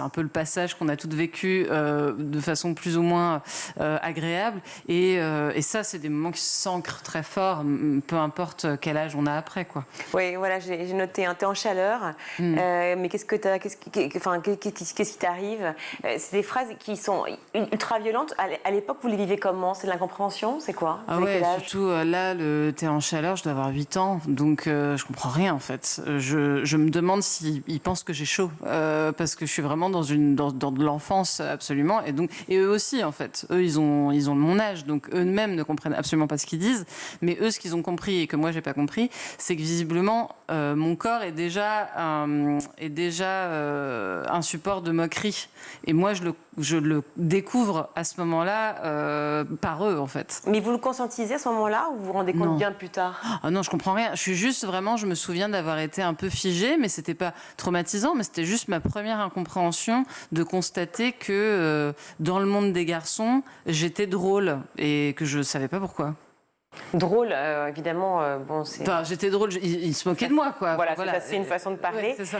Speaker 11: un peu le passage qu'on a toutes vécu de façon plus ou moins agréable. Et ça, c'est des moments qui s'ancrent très fort, peu importe quel âge on a après, quoi.
Speaker 1: Oui, voilà, j'ai noté un thé en chaleur. Mais qu'est-ce qui t'arrive? C'est des phrases qui sont ultra violentes. À l'époque, vous les vivez comment? C'est de l'incompréhension? C'est quoi?
Speaker 11: Ah ouais, surtout là, le thé en chaleur, je dois avoir 8 ans, donc je comprends rien en fait. Je me demande s'ils pensent que j'ai chaud, parce que je suis vraiment dans de l'enfance absolument. Et eux aussi en fait. Eux, ils ont mon âge, donc eux-mêmes ne comprennent absolument pas ce qu'ils disent. Mais eux, ce qu'ils ont compris et que moi j'ai pas compris, c'est que visiblement mon corps est déjà un support de moquerie. Et moi, je le découvre à ce moment-là par eux, en fait.
Speaker 1: Mais vous le conscientisez à ce moment-là ou vous vous rendez compte bien plus tard?
Speaker 11: Ah non, je comprends rien. Je suis juste vraiment, je me souviens d'avoir été un peu figée, mais c'était pas traumatisant, mais c'était juste ma première incompréhension de constater que dans le monde des garçons, j'étais drôle et que je savais pas pourquoi.
Speaker 1: Drôle, évidemment, c'est...
Speaker 11: Enfin, j'étais drôle, il se moquait de moi, quoi.
Speaker 1: Voilà. C'est une façon de parler.
Speaker 11: Ouais, ça.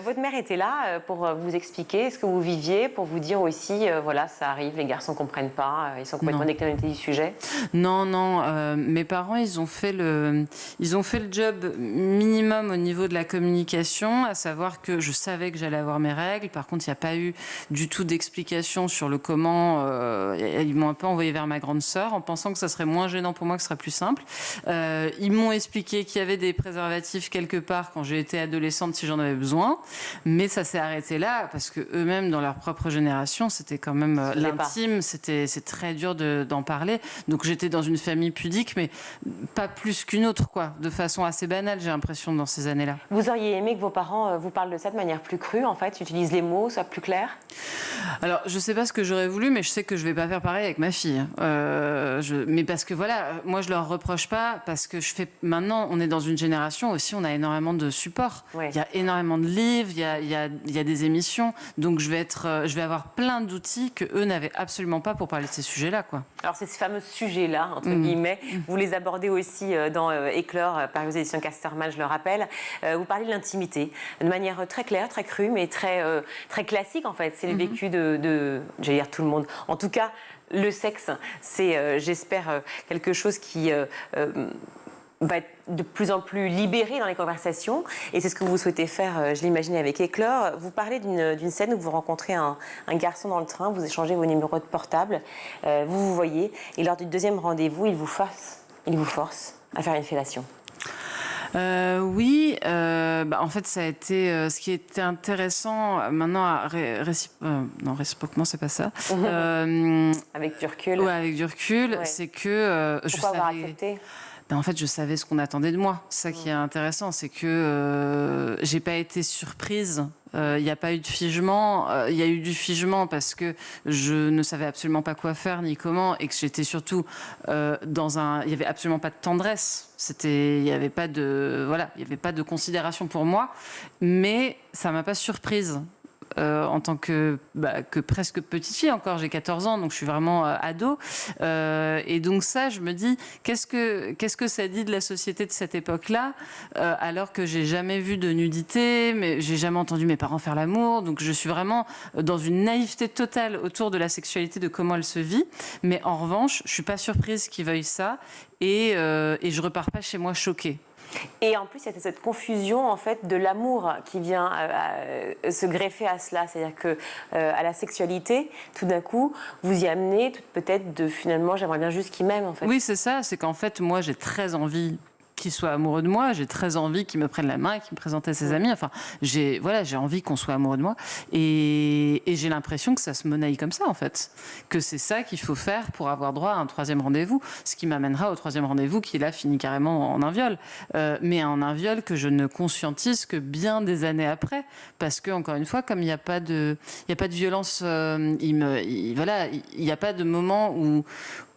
Speaker 1: Votre mère était là pour vous expliquer ce que vous viviez, pour vous dire aussi, ça arrive, les garçons ne comprennent pas, ils sont complètement déconnectés du sujet.
Speaker 11: Non, mes parents, ils ont fait le job minimum au niveau de la communication, à savoir que je savais que j'allais avoir mes règles. Par contre, il n'y a pas eu du tout d'explication sur le comment. Ils m'ont un peu envoyé vers ma grande sœur en pensant que ça serait moins gênant pour moi, que ce serait plus simple. Ils m'ont expliqué qu'il y avait des préservatifs quelque part quand j'ai été adolescente si j'en avais besoin, mais ça s'est arrêté là parce que eux-mêmes dans leur propre génération c'était quand même l'intime, c'est très dur d'en parler. Donc j'étais dans une famille pudique, mais pas plus qu'une autre, quoi, de façon assez banale, j'ai l'impression, dans ces années-là.
Speaker 1: Vous auriez aimé que vos parents vous parlent de ça de manière plus crue, en fait, utilisent les mots, soit plus clair?
Speaker 11: Alors je sais pas ce que j'aurais voulu, mais je sais que je vais pas faire pareil avec ma fille. Mais parce que voilà, moi je leur reproche pas, parce que maintenant on est dans une génération aussi, on a énormément de supports. Il y a énormément de livres, il y a des émissions, donc je vais avoir plein d'outils que eux n'avaient absolument pas pour parler de ces sujets-là, quoi.
Speaker 1: Alors ces fameux sujets-là, entre guillemets, vous les abordez aussi dans Éclore, par les éditions Casterman, je le rappelle. Vous parlez de l'intimité de manière très claire, très crue, mais très classique en fait. C'est le vécu de j'allais dire tout le monde. En tout cas, le sexe, c'est, j'espère, quelque chose qui va être de plus en plus libéré dans les conversations. Et c'est ce que vous souhaitez faire, je l'imagine, avec Éclore. Vous parlez d'une scène où vous rencontrez un garçon dans le train, vous échangez vos numéros de portable, vous voyez, et lors du deuxième rendez-vous, il vous force à faire une fellation.
Speaker 11: Oui, en fait, ça a été ce qui était intéressant maintenant, non, réciproquement, c'est pas ça.
Speaker 1: Avec du recul.
Speaker 11: Ouais, avec du recul, c'est que
Speaker 1: pourquoi avoir accepté?
Speaker 11: En fait, je savais ce qu'on attendait de moi. C'est ça qui est intéressant, c'est que j'ai pas été surprise. Il n'y a pas eu de figement. Il y a eu du figement parce que je ne savais absolument pas quoi faire ni comment, et que j'étais surtout il y avait absolument pas de tendresse. Il y avait pas de considération pour moi, mais ça m'a pas surprise. en tant que presque petite fille encore. J'ai 14 ans, donc je suis vraiment ado. Et donc ça, je me dis, qu'est-ce que ça dit de la société de cette époque-là, alors que j'ai jamais vu de nudité, mais j'ai jamais entendu mes parents faire l'amour. Donc je suis vraiment dans une naïveté totale autour de la sexualité, de comment elle se vit. Mais en revanche, je suis pas surprise qu'ils veuillent ça, et je repars pas chez moi choquée.
Speaker 1: Et en plus, il y a cette confusion en fait de l'amour qui vient se greffer à cela, c'est-à-dire que à la sexualité, tout d'un coup, vous y amenez peut-être de finalement, j'aimerais bien juste qu'il m'aime en fait.
Speaker 11: Oui, c'est ça. C'est qu'en fait, moi, j'ai très envie qu'il soit amoureux de moi, j'ai très envie qu'il me prenne la main et qu'il me présente à ses amis. Enfin, j'ai envie qu'on soit amoureux de moi, et j'ai l'impression que ça se monnaie comme ça en fait, que c'est ça qu'il faut faire pour avoir droit à un troisième rendez-vous, ce qui m'amènera au troisième rendez-vous qui là finit carrément en un viol, mais en un viol que je ne conscientise que bien des années après, parce que encore une fois, comme il n'y a pas de violence, il n'y a pas de moment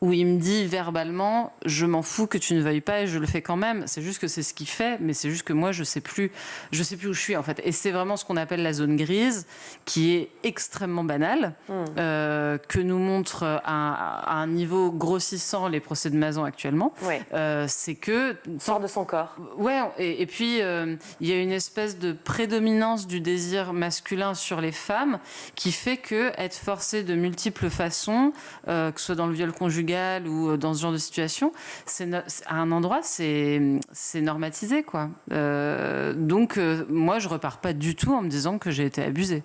Speaker 11: où il me dit verbalement « je m'en fous que tu ne veuilles pas et je le fais quand même ». C'est juste que c'est ce qu'il fait, mais c'est juste que moi, je sais plus où je suis en fait. Et c'est vraiment ce qu'on appelle la zone grise, qui est extrêmement banale, que nous montrent à un niveau grossissant les procès de Mazan actuellement.
Speaker 1: Ouais.
Speaker 11: C'est que...
Speaker 1: Sort de son corps.
Speaker 11: Ouais, et puis il y a une espèce de prédominance du désir masculin sur les femmes qui fait que être forcé de multiples façons, que ce soit dans le viol conjugal ou dans ce genre de situation, à un endroit, c'est normatisé, quoi. Donc, moi, je repars pas du tout en me disant que j'ai été abusée.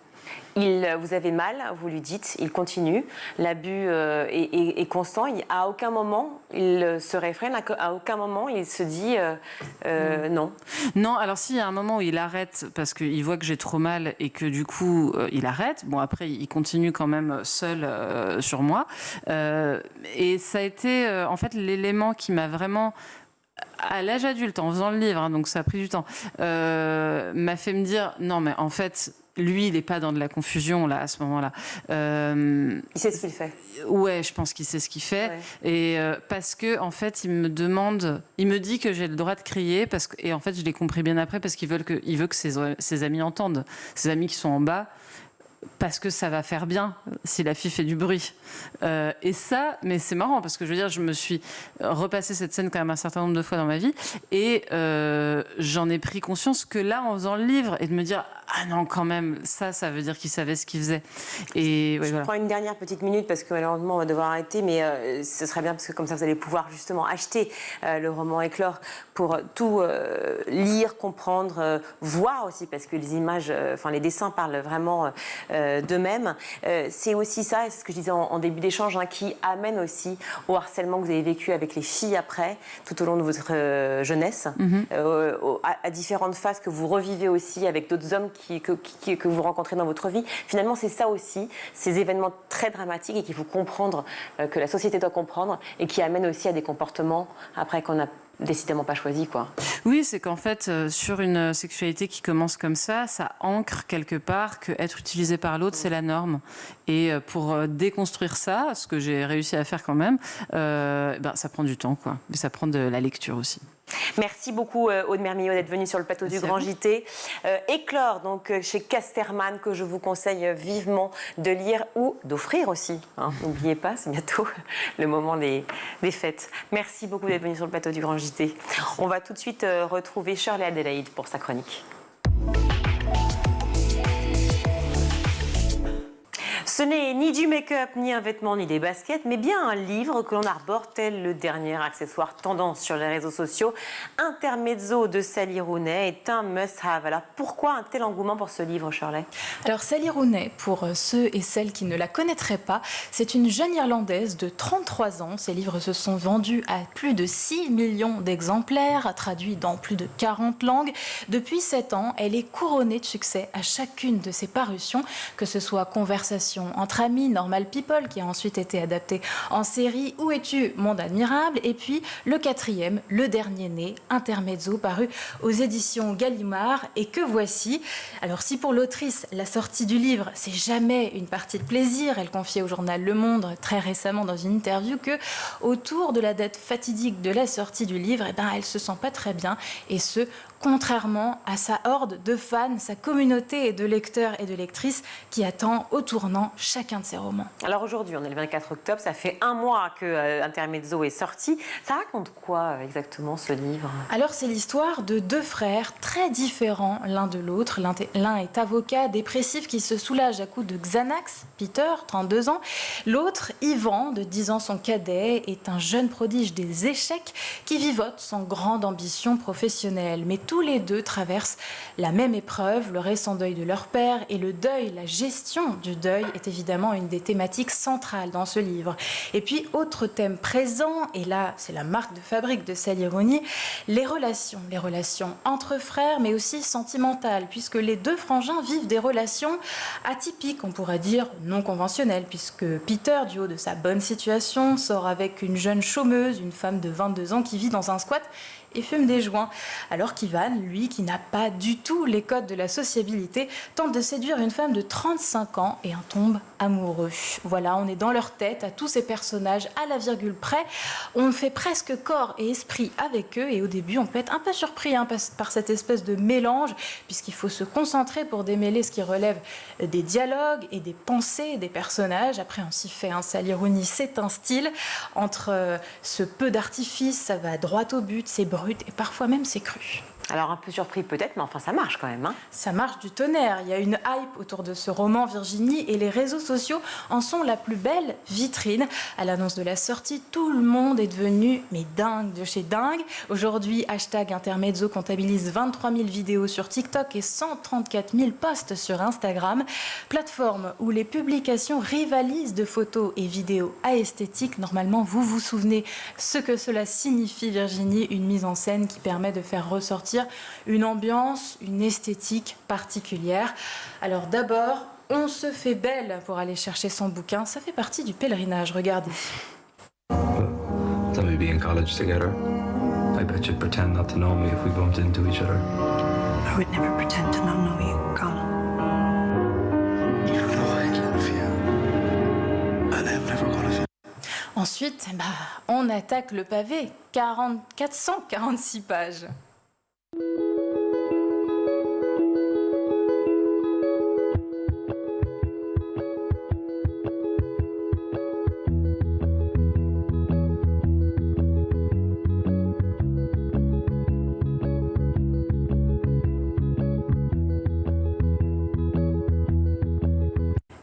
Speaker 1: Vous avez mal, vous lui dites, il continue, l'abus est constant, à aucun moment il se réfrène, à aucun moment il se dit non. Non,
Speaker 11: alors s'il y a un moment où il arrête parce qu'il voit que j'ai trop mal et que du coup il arrête, bon après il continue quand même seul sur moi, et ça a été en fait l'élément qui m'a vraiment... à l'âge adulte, en faisant le livre, hein, donc ça a pris du temps, m'a fait me dire, non mais en fait, lui, il n'est pas dans de la confusion, là, à ce moment-là.
Speaker 1: Il sait ce qu'il fait.
Speaker 11: Ouais, je pense qu'il sait ce qu'il fait. Ouais. Et parce que, en fait, il me dit que j'ai le droit de crier, et en fait, je l'ai compris bien après, parce qu'il veut que ses amis entendent. Ses amis qui sont en bas, parce que ça va faire bien si la fille fait du bruit. Et ça, mais c'est marrant, parce que je veux dire, je me suis repassé cette scène quand même un certain nombre de fois dans ma vie, et j'en ai pris conscience que là, en faisant le livre, et de me dire, ah non, quand même, ça veut dire qu'il savait ce qu'il faisait. Et
Speaker 1: je prends une dernière petite minute, parce que malheureusement, on va devoir arrêter, mais ce serait bien, parce que comme ça, vous allez pouvoir justement acheter le roman Éclore pour tout lire, comprendre, voir aussi, parce que les images, les dessins parlent vraiment d'eux-mêmes. C'est aussi ça, c'est ce que je disais en début d'échange, hein, qui amène aussi au harcèlement que vous avez vécu avec les filles après, tout au long de votre jeunesse, à différentes phases que vous revivez aussi avec d'autres hommes que vous rencontrez dans votre vie. Finalement, c'est ça aussi, ces événements très dramatiques et qu'il faut comprendre, que la société doit comprendre, et qui amènent aussi à des comportements après qu'on a décidément pas choisi, quoi.
Speaker 11: Oui, c'est qu'en fait, sur une sexualité qui commence comme ça ancre quelque part que être utilisé par l'autre, c'est la norme. Et pour déconstruire ça, ce que j'ai réussi à faire quand même, ça prend du temps, quoi. Mais ça prend de la lecture aussi.
Speaker 1: Merci beaucoup Aude-Mère Millot d'être venue sur le plateau du Grand JT. Éclore, donc chez Casterman, que je vous conseille vivement de lire ou d'offrir aussi. Hein. N'oubliez pas, c'est bientôt le moment des fêtes. Merci beaucoup d'être venue sur le plateau du Grand JT. On va tout de suite retrouver Shirley Adélaïde pour sa chronique. Ce n'est ni du make-up, ni un vêtement, ni des baskets, mais bien un livre que l'on arbore tel le dernier accessoire tendance sur les réseaux sociaux. Intermezzo de Sally Rooney est un must-have. Alors pourquoi un tel engouement pour ce livre, Shirley ?
Speaker 2: Alors Sally Rooney, pour ceux et celles qui ne la connaîtraient pas, c'est une jeune Irlandaise de 33 ans. Ses livres se sont vendus à plus de 6 millions d'exemplaires, traduits dans plus de 40 langues. Depuis 7 ans, elle est couronnée de succès à chacune de ses parutions, que ce soit Conversation entre amis, Normal People, qui a ensuite été adapté en série, Où es-tu, monde admirable, et puis le 4e, le dernier né, Intermezzo, paru aux éditions Gallimard, et que voici. Alors si pour l'autrice, la sortie du livre, c'est jamais une partie de plaisir, elle confiait au journal Le Monde très récemment dans une interview que autour de la date fatidique de la sortie du livre, elle se sent pas très bien, et ce, contrairement à sa horde de fans, sa communauté et de lecteurs et de lectrices qui attend au tournant chacun de ses romans.
Speaker 1: Alors aujourd'hui, on est le 24 octobre, ça fait un mois que Intermezzo est sorti. Ça raconte quoi exactement ce livre?
Speaker 2: Alors c'est l'histoire de deux frères très différents l'un de l'autre. L'un est avocat dépressif qui se soulage à coups de Xanax, Peter, 32 ans. L'autre, Yvan, de 10 ans, son cadet, est un jeune prodige des échecs qui vivote sans grande ambition professionnelle. Mais tous les deux traversent la même épreuve, le récent deuil de leur père, et le deuil, la gestion du deuil est évidemment une des thématiques centrales dans ce livre. Et puis, autre thème présent, et là c'est la marque de fabrique de Sally Rooney, les relations entre frères mais aussi sentimentales, puisque les deux frangins vivent des relations atypiques, on pourrait dire non conventionnelles, puisque Peter, du haut de sa bonne situation, sort avec une jeune chômeuse, une femme de 22 ans qui vit dans un squat et fume des joints, alors qu'Ivan, lui, qui n'a pas du tout les codes de la sociabilité, tente de séduire une femme de 35 ans et en tombe amoureux. Voilà, on est dans leur tête, à tous ces personnages, à la virgule près. On fait presque corps et esprit avec eux, et au début, on peut être un peu surpris par cette espèce de mélange, puisqu'il faut se concentrer pour démêler ce qui relève des dialogues et des pensées des personnages. Après, on s'y fait, Sally Rooney, c'est un style. Entre ce peu d'artifice, ça va droit au but, c'est brut et parfois même c'est cru.
Speaker 1: Alors un peu surpris peut-être, mais enfin ça marche quand même.
Speaker 2: Ça marche du tonnerre. Il y a une hype autour de ce roman, Virginie, et les réseaux sociaux en sont la plus belle vitrine. À l'annonce de la sortie, tout le monde est devenu dingue de chez dingue. Aujourd'hui, #Intermezzo comptabilise 23 000 vidéos sur TikTok et 134 000 posts sur Instagram. Plateforme où les publications rivalisent de photos et vidéos à esthétique. Normalement, vous vous souvenez ce que cela signifie, Virginie, une mise en scène qui permet de faire ressortir une ambiance, une esthétique particulière. Alors d'abord, on se fait belle pour aller chercher son bouquin. Ça fait partie du pèlerinage, regardez.
Speaker 12: Thought we'd be in college together. I bet you'd pretend not to know me if we bumped into each other.
Speaker 13: I would never pretend to not know you, Colin. You know I love you. And I'm never gonna feel.
Speaker 2: Ensuite, on attaque le pavé. 446 pages.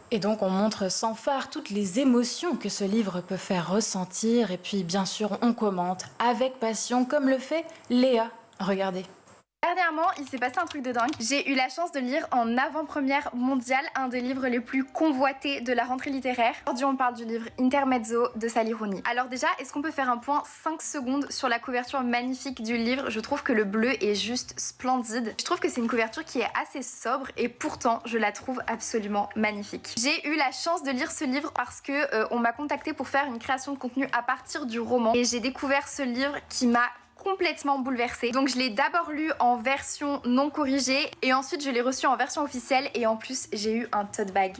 Speaker 2: Et donc on montre sans phare toutes les émotions que ce livre peut faire ressentir. Et puis bien sûr on commente avec passion comme le fait Léa. Regardez.
Speaker 14: Dernièrement, il s'est passé un truc de dingue. J'ai eu la chance de lire en avant-première mondiale un des livres les plus convoités de la rentrée littéraire. Aujourd'hui, on parle du livre Intermezzo de Sally Rooney. Alors déjà, est-ce qu'on peut faire un point 5 secondes sur la couverture magnifique du livre? Je trouve que le bleu est juste splendide. Je trouve que c'est une couverture qui est assez sobre et pourtant, je la trouve absolument magnifique. J'ai eu la chance de lire ce livre parce que on m'a contacté pour faire une création de contenu à partir du roman et j'ai découvert ce livre qui m'a complètement bouleversée. Donc je l'ai d'abord lu en version non corrigée et ensuite je l'ai reçu en version officielle et en plus j'ai eu un tote bag.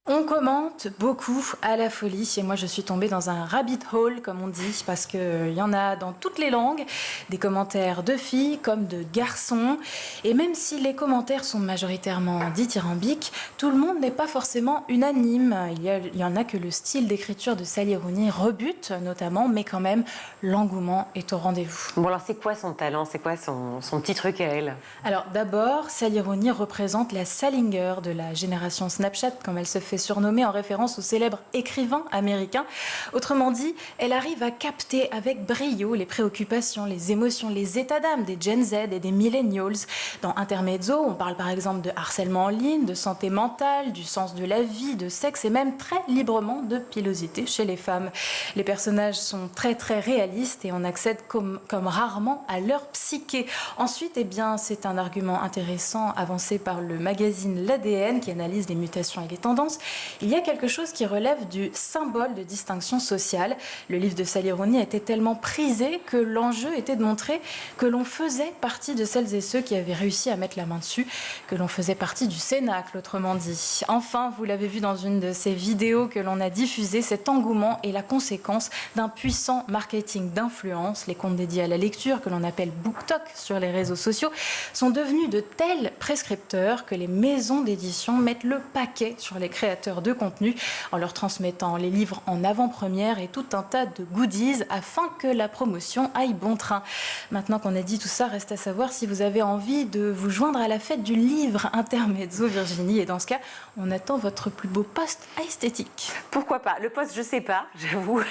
Speaker 2: On commente beaucoup à la folie et moi je suis tombée dans un rabbit hole comme on dit parce qu'il y en a dans toutes les langues, des commentaires de filles comme de garçons et même si les commentaires sont majoritairement dithyrambiques, tout le monde n'est pas forcément unanime. Il y en a que le style d'écriture de Sally Rooney rebute notamment, mais quand même l'engouement est au rendez-vous.
Speaker 1: Bon alors c'est quoi son talent, c'est quoi son petit truc à elle?
Speaker 2: Alors d'abord, Sally Rooney représente la Salinger de la génération Snapchat comme elle se fait surnommée en référence au célèbre écrivain américain. Autrement dit, elle arrive à capter avec brio les préoccupations, les émotions, les états d'âme des Gen Z et des Millennials. Dans Intermezzo, on parle par exemple de harcèlement en ligne, de santé mentale, du sens de la vie, de sexe et même très librement de pilosité chez les femmes. Les personnages sont très réalistes et on accède comme rarement à leur psyché. Ensuite, c'est un argument intéressant avancé par le magazine L'ADN qui analyse les mutations et les tendances. il y a quelque chose qui relève du symbole de distinction sociale. Le livre de Sally Rooney était tellement prisé que l'enjeu était de montrer que l'on faisait partie de celles et ceux qui avaient réussi à mettre la main dessus, que l'on faisait partie du cénacle, autrement dit. Enfin, vous l'avez vu dans une de ces vidéos que l'on a diffusées, cet engouement est la conséquence d'un puissant marketing d'influence. Les comptes dédiés à la lecture, que l'on appelle BookTok sur les réseaux sociaux, sont devenus de tels prescripteurs que les maisons d'édition mettent le paquet sur les créateurs de contenu en leur transmettant les livres en avant-première et tout un tas de goodies afin que la promotion aille bon train. Maintenant qu'on a dit tout ça, reste à savoir si vous avez envie de vous joindre à la fête du livre Intermezzo, Virginie. Et dans ce cas, on attend votre plus beau post esthétique.
Speaker 1: Pourquoi pas? Le post, je sais pas, j'avoue.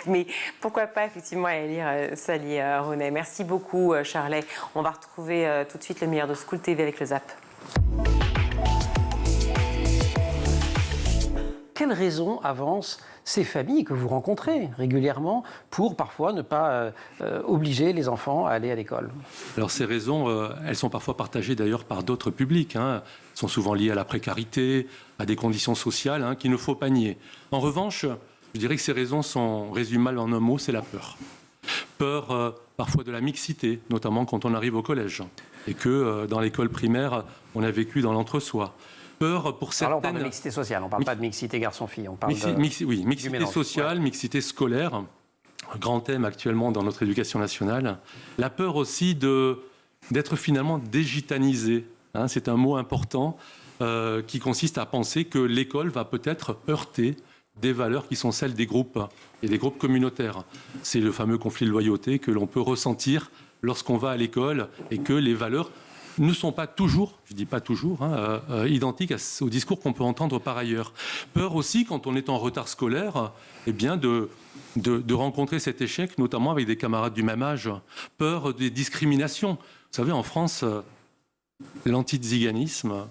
Speaker 1: Mais pourquoi pas, effectivement, aller lire Sally Rooney. Merci beaucoup, Charlet. On va retrouver tout de suite le meilleur de School TV avec le Zap.
Speaker 15: Quelles raisons avancent ces familles que vous rencontrez régulièrement pour parfois ne pas obliger les enfants à aller à l'école?
Speaker 16: Alors ces raisons, elles sont parfois partagées d'ailleurs par d'autres publics. Elles sont souvent liées à la précarité, à des conditions sociales qu'il ne faut pas nier. En revanche, je dirais que ces raisons sont résumables en un mot, c'est la peur. Peur parfois de la mixité, notamment quand on arrive au collège. Et que dans l'école primaire, on a vécu dans l'entre-soi. Peur pour certaines...
Speaker 15: Alors là, on parle de mixité sociale, on ne parle pas de mixité garçon-fille. On parle
Speaker 16: mixité sociale, mixité scolaire, un grand thème actuellement dans notre éducation nationale. La peur aussi d'être finalement dégitanisé. C'est un mot important qui consiste à penser que l'école va peut-être heurter des valeurs qui sont celles des groupes et des groupes communautaires. C'est le fameux conflit de loyauté que l'on peut ressentir lorsqu'on va à l'école et que les valeurs ne sont pas toujours, je ne dis pas toujours, identiques au discours qu'on peut entendre par ailleurs. Peur aussi, quand on est en retard scolaire, de rencontrer cet échec, notamment avec des camarades du même âge. Peur des discriminations. Vous savez, en France, l'antiziganisme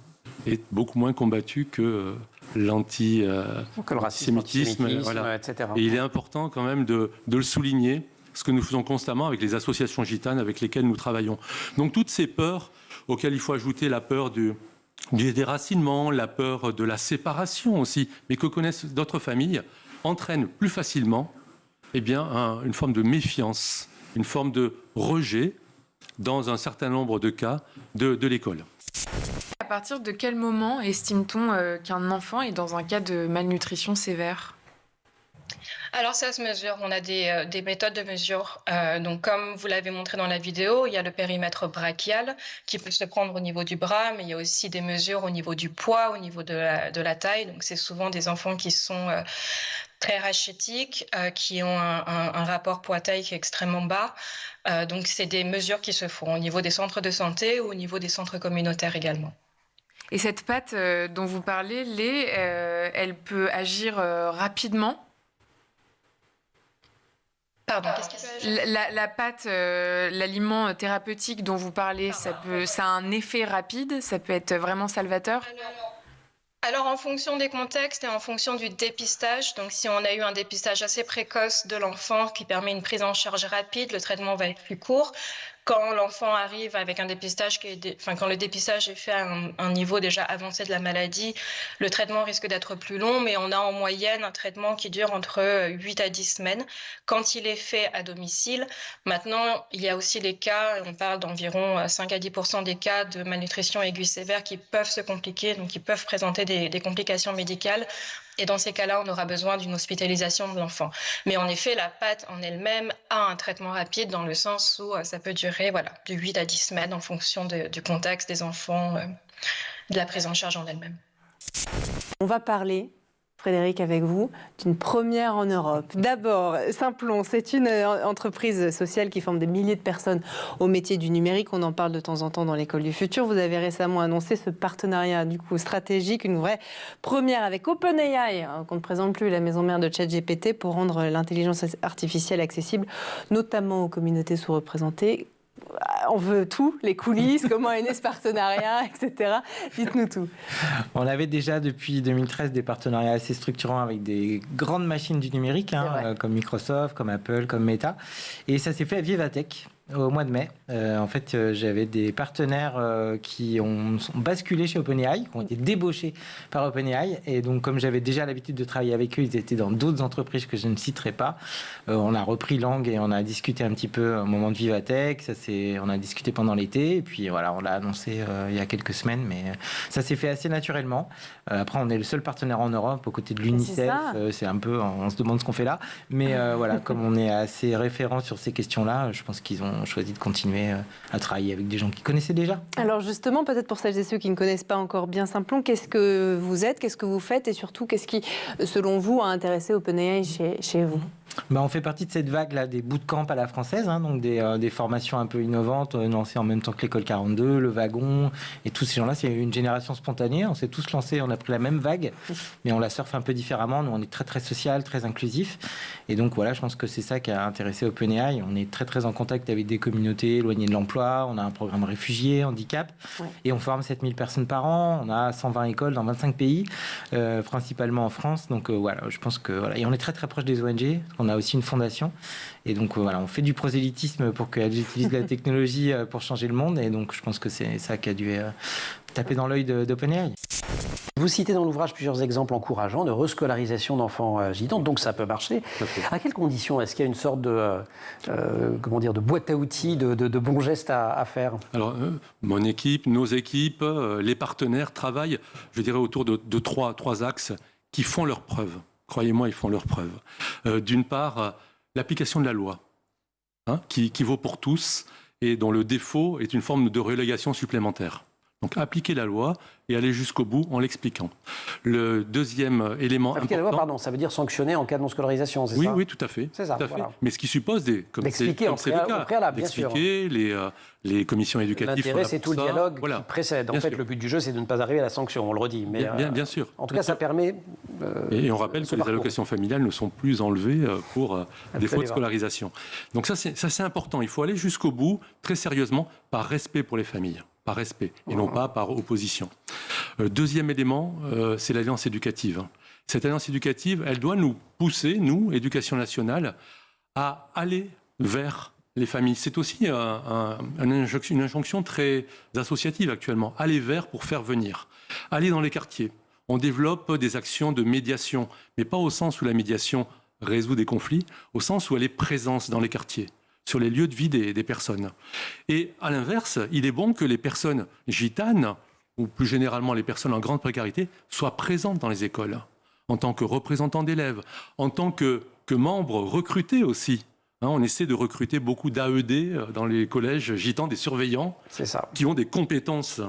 Speaker 16: est beaucoup moins combattu que l'antisémitisme,
Speaker 15: etc.
Speaker 16: Et il est important quand même de le souligner, ce que nous faisons constamment avec les associations gitanes avec lesquelles nous travaillons. Donc toutes ces peurs auxquelles il faut ajouter la peur du déracinement, la peur de la séparation aussi, mais que connaissent d'autres familles, entraînent plus facilement une forme de méfiance, une forme de rejet dans un certain nombre de cas de l'école.
Speaker 17: À partir de quel moment estime-t-on qu'un enfant est dans un cas de malnutrition sévère ?
Speaker 18: Alors ça se mesure, on a des méthodes de mesure. Donc comme vous l'avez montré dans la vidéo, il y a le périmètre brachial qui peut se prendre au niveau du bras, mais il y a aussi des mesures au niveau du poids, au niveau de la taille. Donc c'est souvent des enfants qui sont très rachétiques, qui ont un rapport poids-taille qui est extrêmement bas. Donc c'est des mesures qui se font au niveau des centres de santé ou au niveau des centres communautaires également.
Speaker 17: Et cette patte dont vous parlez, elle peut agir rapidement ?
Speaker 18: Pardon, qu'est-ce qui peut agir ?
Speaker 17: La pâte, l'aliment thérapeutique dont vous parlez, ça a un effet rapide, ça peut être vraiment salvateur ?
Speaker 18: Alors en fonction des contextes et en fonction du dépistage, donc si on a eu un dépistage assez précoce de l'enfant qui permet une prise en charge rapide, le traitement va être plus court. Quand l'enfant arrive avec un dépistage quand le dépistage est fait à un niveau déjà avancé de la maladie, le traitement risque d'être plus long, mais on a en moyenne un traitement qui dure entre 8 à 10 semaines quand il est fait à domicile. Maintenant, il y a aussi les cas, on parle d'environ 5 à 10% des cas de malnutrition aiguë sévère qui peuvent se compliquer, donc qui peuvent présenter des complications médicales. Et dans ces cas-là, on aura besoin d'une hospitalisation de l'enfant. Mais en effet, la pâte en elle-même a un traitement rapide dans le sens où ça peut durer de 8 à 10 semaines en fonction du contexte des enfants, de la prise en charge en elle-même.
Speaker 1: On va parler, Frédéric, avec vous, d'une première en Europe. D'abord, Simplon, c'est une entreprise sociale qui forme des milliers de personnes au métier du numérique. On en parle de temps en temps dans l'école du futur. Vous avez récemment annoncé ce partenariat stratégique, une vraie première avec OpenAI, qu'on ne présente plus, la maison mère de ChatGPT, pour rendre l'intelligence artificielle accessible, notamment aux communautés sous-représentées. On veut tout, les coulisses, comment est né ce partenariat, etc. Dites-nous tout.
Speaker 19: On avait déjà depuis 2013 des partenariats assez structurants avec des grandes machines du numérique, comme Microsoft, comme Apple, comme Meta. Et ça s'est fait à Vivatech, au mois de mai. En fait, j'avais des partenaires qui sont basculés chez OpenAI, qui ont été débauchés par OpenAI. Et donc, comme j'avais déjà l'habitude de travailler avec eux, ils étaient dans d'autres entreprises que je ne citerai pas. On a repris langue et on a discuté un petit peu au moment de Vivatech. On a discuté pendant l'été. Et puis voilà, on l'a annoncé il y a quelques semaines. Mais ça s'est fait assez naturellement. Après, on est le seul partenaire en Europe aux côtés de l'UNICEF. C'est un peu, on se demande ce qu'on fait là. Mais voilà, comme on est assez référent sur ces questions-là, je pense qu'ils ont choisi de continuer à travailler avec des gens qui connaissaient déjà.
Speaker 20: Alors justement, peut-être pour celles et ceux qui ne connaissent pas encore bien Simplon, qu'est-ce que vous êtes, qu'est-ce que vous faites et surtout qu'est-ce qui, selon vous, a intéressé OpenAI chez vous ?
Speaker 19: On fait partie de cette vague-là des bootcamps à la française, donc des formations un peu innovantes, lancées en même temps que l'école 42, le wagon, et tous ces gens-là, c'est une génération spontanée, on s'est tous lancés, on a pris la même vague, mais on la surfe un peu différemment, nous on est très très social, très inclusif, et donc voilà, je pense que c'est ça qui a intéressé OpenAI, on est très très en contact avec des communautés éloignées de l'emploi, on a un programme réfugiés, handicap, et on forme 7000 personnes par an, on a 120 écoles dans 25 pays, principalement en France, donc voilà, je pense que voilà, et on est très très proche des ONG, on a aussi une fondation et donc voilà, on fait du prosélytisme pour qu'elles utilisent la technologie pour changer le monde et donc je pense que c'est ça qui a dû taper dans l'œil d'OpenAI.
Speaker 15: Vous citez dans l'ouvrage plusieurs exemples encourageants de rescolarisation d'enfants gitans, donc ça peut marcher. À quelles conditions? Est-ce qu'il y a une sorte de, de boîte à outils, de bons gestes à faire? Alors,
Speaker 16: mon équipe, nos équipes, les partenaires travaillent, je dirais, autour de trois axes qui font leurs preuves. Croyez-moi, ils font leurs preuves. D'une part, l'application de la loi, qui vaut pour tous et dont le défaut est une forme de relégation supplémentaire. Donc appliquer la loi et aller jusqu'au bout en l'expliquant. Le deuxième élément
Speaker 15: appliquer
Speaker 16: important...
Speaker 15: la loi, pardon, ça veut dire sanctionner en cas de non-scolarisation, c'est ça?
Speaker 16: Oui, tout à fait.
Speaker 15: C'est ça,
Speaker 16: tout à fait.
Speaker 15: voilà.
Speaker 16: Mais ce qui suppose, comme c'est le cas,
Speaker 15: préalable, bien sûr.
Speaker 16: Les commissions éducatives...
Speaker 15: L'intérêt, c'est tout le dialogue qui précède. En fait, le but du jeu, c'est de ne pas arriver à la sanction, on le redit. Mais,
Speaker 16: bien sûr.
Speaker 15: En tout cas, ça permet...
Speaker 16: Et on rappelle que les allocations familiales ne sont plus enlevées pour défaut de scolarisation. Donc ça, c'est important. Il faut aller jusqu'au bout, très sérieusement, par respect pour les familles. Par respect, et non pas par opposition. Deuxième élément, c'est l'alliance éducative. Cette alliance éducative, elle doit nous pousser, nous, Éducation nationale, à aller vers les familles. C'est aussi une injonction très associative actuellement. Aller vers pour faire venir. Aller dans les quartiers. On développe des actions de médiation, mais pas au sens où la médiation résout des conflits, au sens où elle est présente dans les quartiers, sur les lieux de vie des personnes. Et à l'inverse, il est bon que les personnes gitanes, ou plus généralement les personnes en grande précarité, soient présentes dans les écoles, en tant que représentants d'élèves, en tant que membres recrutés aussi. On essaie de recruter beaucoup d'AED dans les collèges gitans, des surveillants, qui ont des compétences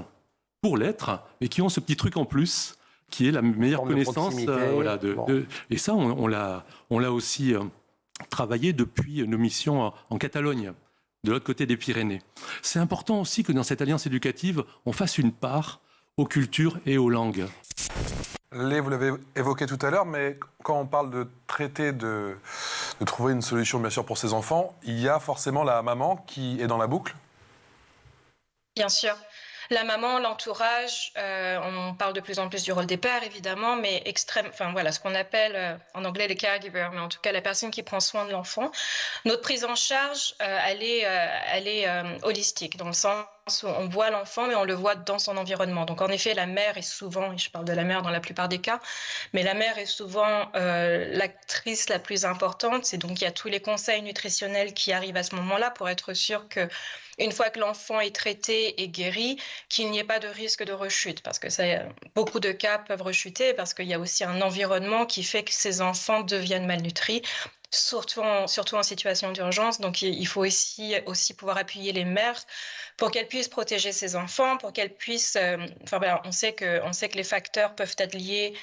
Speaker 16: pour l'être, et qui ont ce petit truc en plus, qui est la meilleure connaissance. Et ça, on l'a aussi... travailler depuis nos missions en Catalogne, de l'autre côté des Pyrénées. C'est important aussi que dans cette alliance éducative, on fasse une part aux cultures et aux langues.
Speaker 21: Vous l'avez évoqué tout à l'heure, mais quand on parle de traiter, de trouver une solution bien sûr pour ces enfants, il y a forcément la maman qui est dans la boucle?
Speaker 18: Bien sûr. La maman, l'entourage, on parle de plus en plus du rôle des pères, évidemment, mais ce qu'on appelle en anglais les caregivers, mais en tout cas la personne qui prend soin de l'enfant. Notre prise en charge, elle est holistique, dans le sens où on voit l'enfant, mais on le voit dans son environnement. Donc en effet, la mère est souvent, et je parle de la mère dans la plupart des cas, mais la mère est souvent l'actrice la plus importante. C'est donc il y a tous les conseils nutritionnels qui arrivent à ce moment-là pour être sûr que une fois que l'enfant est traité et guéri, qu'il n'y ait pas de risque de rechute, parce que beaucoup de cas peuvent rechuter, parce qu'il y a aussi un environnement qui fait que ces enfants deviennent malnutris, surtout en situation d'urgence. Donc il faut aussi pouvoir appuyer les mères pour qu'elles puissent protéger ces enfants, pour qu'elles puissent... on sait que les facteurs peuvent être liés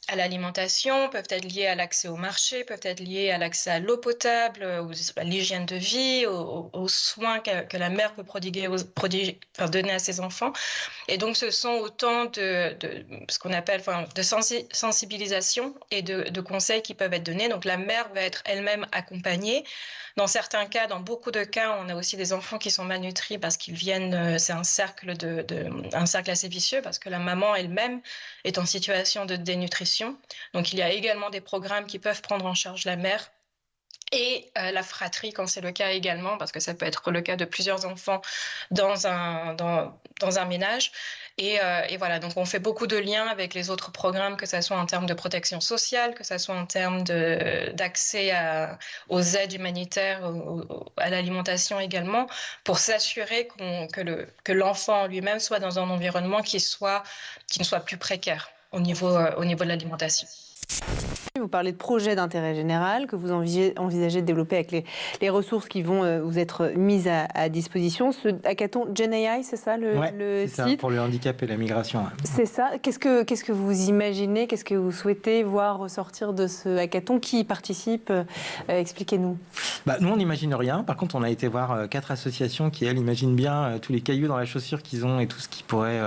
Speaker 18: à l'alimentation, peuvent être liés à l'accès au marché, peuvent être liés à l'accès à l'eau potable, à l'hygiène de vie, aux soins que la mère peut donner à ses enfants. Et donc, ce sont autant de ce qu'on appelle de sensibilisation et de conseils qui peuvent être donnés. Donc, la mère va être elle-même accompagnée. Dans certains cas, dans beaucoup de cas, on a aussi des enfants qui sont malnutris parce qu'ils viennent, c'est un cercle assez vicieux, parce que la maman elle-même est en situation de dénutrition. Donc il y a également des programmes qui peuvent prendre en charge la mère Et la fratrie, quand c'est le cas également, parce que ça peut être le cas de plusieurs enfants dans un ménage. Et voilà, donc on fait beaucoup de liens avec les autres programmes, que ce soit en termes de protection sociale, que ce soit en termes d'accès aux aides humanitaires, à l'alimentation également, pour s'assurer que l'enfant lui-même soit dans un environnement qui ne soit plus précaire au niveau de l'alimentation.
Speaker 20: Vous parlez de projets d'intérêt général que vous envisagez de développer avec les ressources qui vont vous être mises à disposition. Ce hackathon Gen AI, c'est ça le
Speaker 19: c'est
Speaker 20: site
Speaker 19: ça, pour le handicap et la migration.
Speaker 20: C'est ça. Qu'est-ce que vous imaginez, qu'est-ce que vous souhaitez voir ressortir de ce hackathon? Qui y participe? Expliquez-nous.
Speaker 19: Nous, on n'imagine rien. Par contre, on a été voir 4 associations qui, elles, imaginent bien tous les cailloux dans la chaussure qu'ils ont et tout ce qui pourrait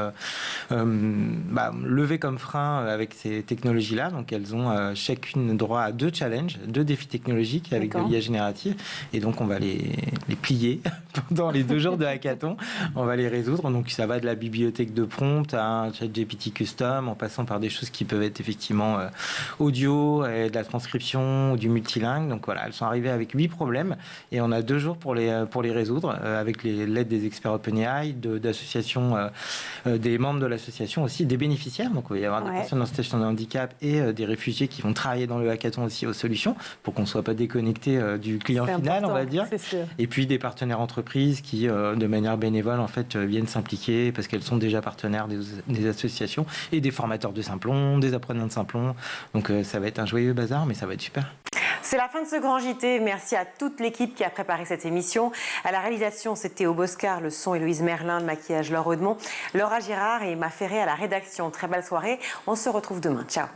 Speaker 19: lever comme frein avec ces technologies-là. Donc, elles ont chacune droit à 2 challenges, 2 défis technologiques avec de l'IA générative. Et donc, on va les plier pendant les 2 jours de hackathon. On va les résoudre. Donc, ça va de la bibliothèque de prompt à un ChatGPT custom, en passant par des choses qui peuvent être effectivement audio, et de la transcription ou du multilingue. Donc, voilà, elles sont arrivées avec 8 problèmes et on a 2 jours pour les résoudre avec l'aide des experts OpenAI, d'associations, des membres de l'association aussi, des bénéficiaires. Donc, il va y avoir des personnes en situation de handicap et des réfugiés qui vont travailler dans le hackathon aussi aux solutions pour qu'on ne soit pas déconnecté du client final, on va dire. Et puis des partenaires entreprises qui, de manière bénévole, en fait, viennent s'impliquer parce qu'elles sont déjà partenaires des associations et des formateurs de Simplon, des apprenants de Simplon. Donc ça va être un joyeux bazar, mais ça va être super.
Speaker 1: C'est la fin de ce grand JT. Merci à toute l'équipe qui a préparé cette émission. À la réalisation, c'était Théo Boscar, le son Héloïse Merlin, le maquillage Laure Audemont, Laura Girard et Emma Ferré à la rédaction. Très belle soirée. On se retrouve demain. Ciao.